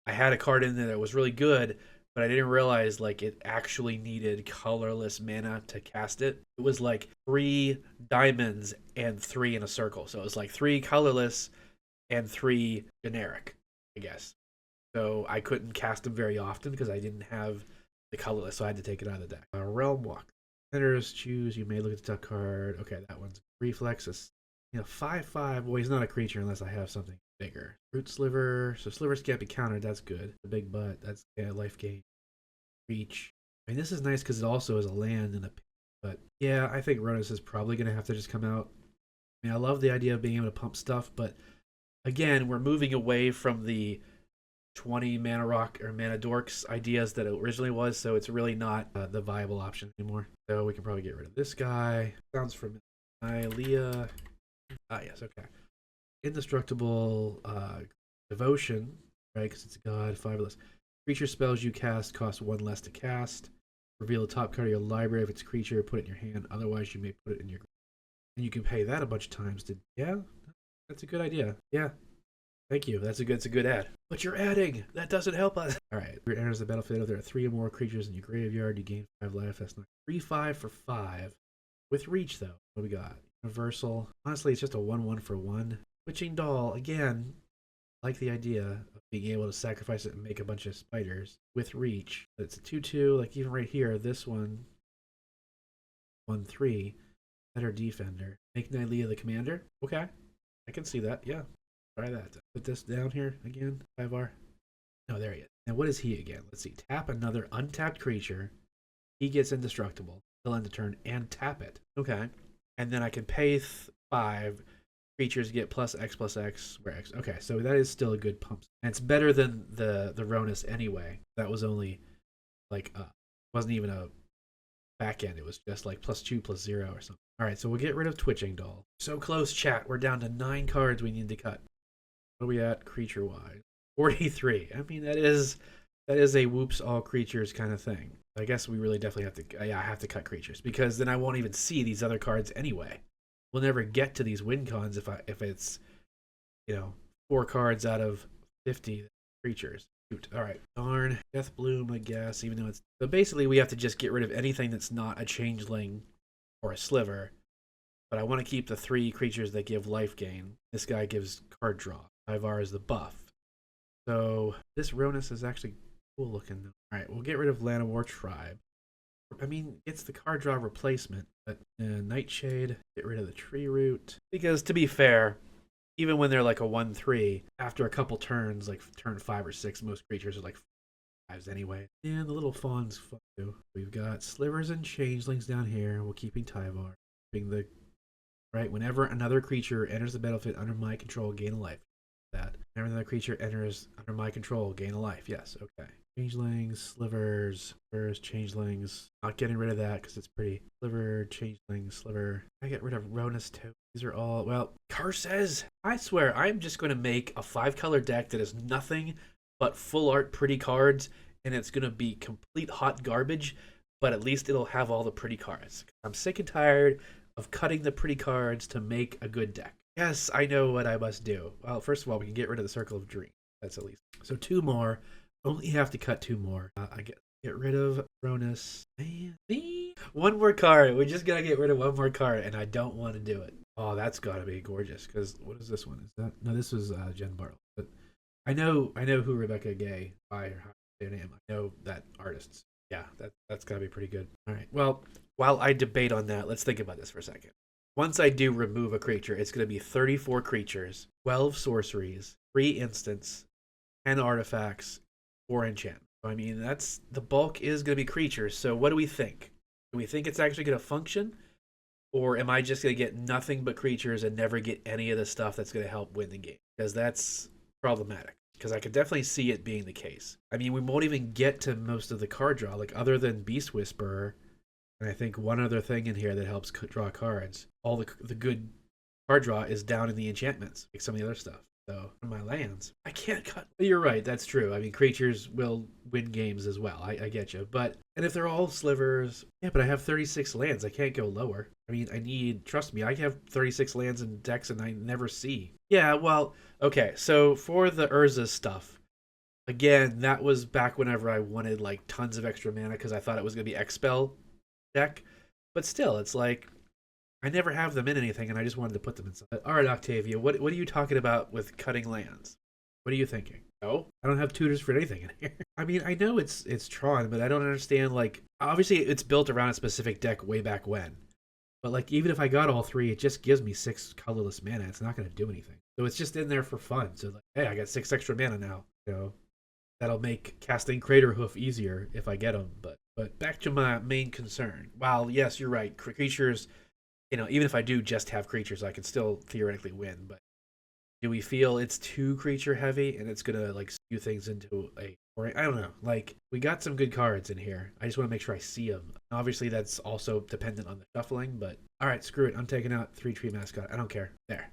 I had a card in there that was really good, but I didn't realize like it actually needed colorless mana to cast it. It was like 3 diamonds and 3 in a circle. So it was like 3 colorless and 3 generic, I guess. So I couldn't cast them very often because I didn't have the colorless, so I had to take it out of the deck. Realm Walk. Enters, choose, you may look at the top card. Okay, that one's Reflexes. 5/5. Well, he's not a creature unless I have something bigger. Root Sliver. So Slivers can't be countered. That's good. The big butt. That's life gain. Reach. I mean, this is nice because it also is a land and a. But yeah, I think Ronus is probably going to have to just come out. I mean, I love the idea of being able to pump stuff, but again, we're moving away from the 20 mana rock or mana dorks ideas that it originally was, so it's really not the viable option anymore. So we can probably get rid of this guy. Sounds familiar. Leah. Ah, yes, okay. Indestructible Devotion, right? Because it's a god, 5 less. Creature spells you cast cost 1 less to cast. Reveal the top card of your library if it's a creature, put it in your hand. Otherwise, you may put it in your. And you can pay that a bunch of times to. Yeah, that's a good idea. Yeah. Thank you. That's a good ad. But you're adding. That doesn't help us. All right. It enters the battlefield. If there are 3 or more creatures in your graveyard, you gain 5 life. That's not 3/5 for 5. With reach, though. What do we got? Universal. Honestly, it's just a 1/1 for 1. Witching Doll. Again, like the idea of being able to sacrifice it and make a bunch of spiders. With reach. But it's a 2/2. Like even right here, this one. 1/3. Better defender. Make Nylea the commander. Okay. I can see that. Yeah. Try that. Put this down here again. 5R. No, there he is. Now, what is he again? Let's see. Tap another untapped creature. He gets indestructible. He'll end the turn and tap it. Okay. And then I can pay 5. Creatures get +X/+X, where X. Okay, so that is still a good pump. And it's better than the Ronus anyway. That was only like, wasn't even a back end. It was just like +2/+0 or something. All right, so we'll get rid of Twitching Doll. So close, chat. We're down to 9 cards we need to cut. What are we at creature wise? 43. I mean, that is a whoops all creatures kind of thing. I guess we really definitely have to. Yeah, I have to cut creatures because then I won't even see these other cards anyway. We'll never get to these win cons if it's 4 cards out of 50 creatures. Shoot. All right, darn. Death Bloom, I guess. Even though it's so basically we have to just get rid of anything that's not a changeling or a sliver. But I want to keep the 3 creatures that give life gain. This guy gives card draw. Ivar is the buff. So this Ronus is actually cool looking. All right, we'll get rid of Llanowar Tribe. I mean, it's the card draw replacement, but Nightshade, get rid of the Tree Root. Because to be fair, even when they're like a 1/3, after a couple turns, like turn 5 or 6, most creatures are like 5s anyway. And the little fawn's fun too. We've got Slivers and Changelings down here. We're keeping Tyvar. Keeping the right. Whenever another creature enters the battlefield under my control, gain a life. That. Whenever another creature enters under my control, gain a life. Yes, okay. Changelings, Slivers, Changelings. Not getting rid of that because it's pretty. Sliver, Changeling, Sliver. I get rid of Ronus too. These are all, well, curses. I swear, I'm just going to make a 5-color deck that is nothing but full art pretty cards, and it's going to be complete hot garbage, but at least it'll have all the pretty cards. I'm sick and tired of cutting the pretty cards to make a good deck. Yes, I know what I must do. Well, first of all, we can get rid of the Circle of Dreams. That's at least. So 2 more. Only have to cut 2 more. I get rid of Ronus. Man, 1 more card. We just gotta get rid of 1 more card, and I don't want to do it. Oh, that's gotta be gorgeous. Because what is this one? Is that no? This was Jen Barlow. But I know who Rebecca Gay by her name. I know that artist. Yeah, that's gotta be pretty good. All right. Well, while I debate on that, let's think about this for a second. Once I do remove a creature, it's going to be 34 creatures, 12 sorceries, 3 instants, 10 artifacts, 4 enchant. I mean, that's the bulk is going to be creatures. So what do we think? Do we think it's actually going to function? Or am I just going to get nothing but creatures and never get any of the stuff that's going to help win the game? Because that's problematic. Because I could definitely see it being the case. I mean, we won't even get to most of the card draw. Like, other than Beast Whisperer, and I think one other thing in here that helps draw cards, all the good card draw is down in the enchantments, like some of the other stuff. So, in my lands, I can't cut. You're right, that's true. I mean, creatures will win games as well. I get you. But, and if they're all slivers, yeah, but I have 36 lands. I can't go lower. I mean, trust me, I have 36 lands in decks and I never see. Yeah, well, okay, so for the Urza stuff, again, that was back whenever I wanted, like, tons of extra mana because I thought it was going to be X-Spell deck. But still, it's like, I never have them in anything, and I just wanted to put them in something. All right, Octavia, what are you talking about with cutting lands? What are you thinking? No, I don't have tutors for anything in here. I mean, I know it's Tron, but I don't understand, like, obviously it's built around a specific deck way back when. But, like, even if I got all 3, it just gives me 6 colorless mana. It's not going to do anything. So it's just in there for fun. So, like, hey, I got 6 extra mana now. So that'll make casting Crater Hoof easier if I get them. But back to my main concern. While, yes, you're right, creatures, you know, even if I do just have creatures, I can still theoretically win. But do we feel it's too creature heavy and it's going to, like, skew things into a... Or, I don't know. Like, we got some good cards in here. I just want to make sure I see them. Obviously, that's also dependent on the shuffling, but... Alright, screw it. I'm taking out 3 Tree Mascot. I don't care. There.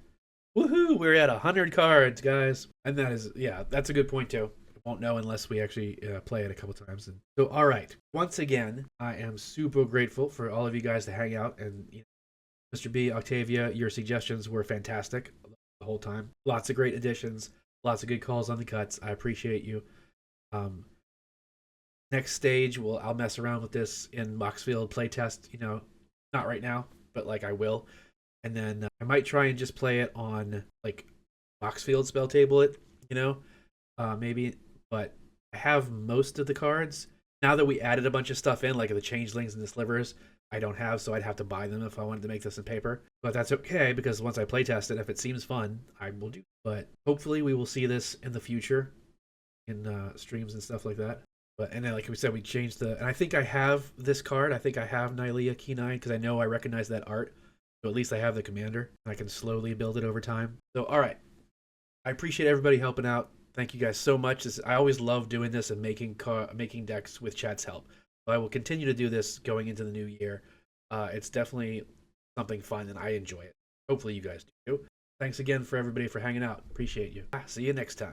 Woohoo! We're at 100 cards, guys. And that is... Yeah, that's a good point, too. Won't know unless we actually play it a couple times. And so, alright. Once again, I am super grateful for all of you guys to hang out. And, you know, Mr. B, Octavia, your suggestions were fantastic the whole time. Lots of great additions. Lots of good calls on the cuts. I appreciate you. Next stage, I'll mess around with this in Moxfield playtest, you know, not right now, but like I will. And then I might try and just play it on like Moxfield spell table it, you know, maybe. But I have most of the cards. Now that we added a bunch of stuff in, like the changelings and the slivers, I don't have, so I'd have to buy them if I wanted to make this in paper. But that's okay, because once I playtest it, if it seems fun, I will do. But hopefully we will see this in the future in streams and stuff like that. But and then, like we said, we changed the. And I think I have this card. I think I have Nylea Key9 because I know I recognize that art. So at least I have the commander. And I can slowly build it over time. So all right, I appreciate everybody helping out. Thank you guys so much. I always love doing this and making decks with chat's help. So I will continue to do this going into the new year. It's definitely something fun and I enjoy it. Hopefully you guys do. Thanks again for everybody for hanging out. Appreciate you. See you next time.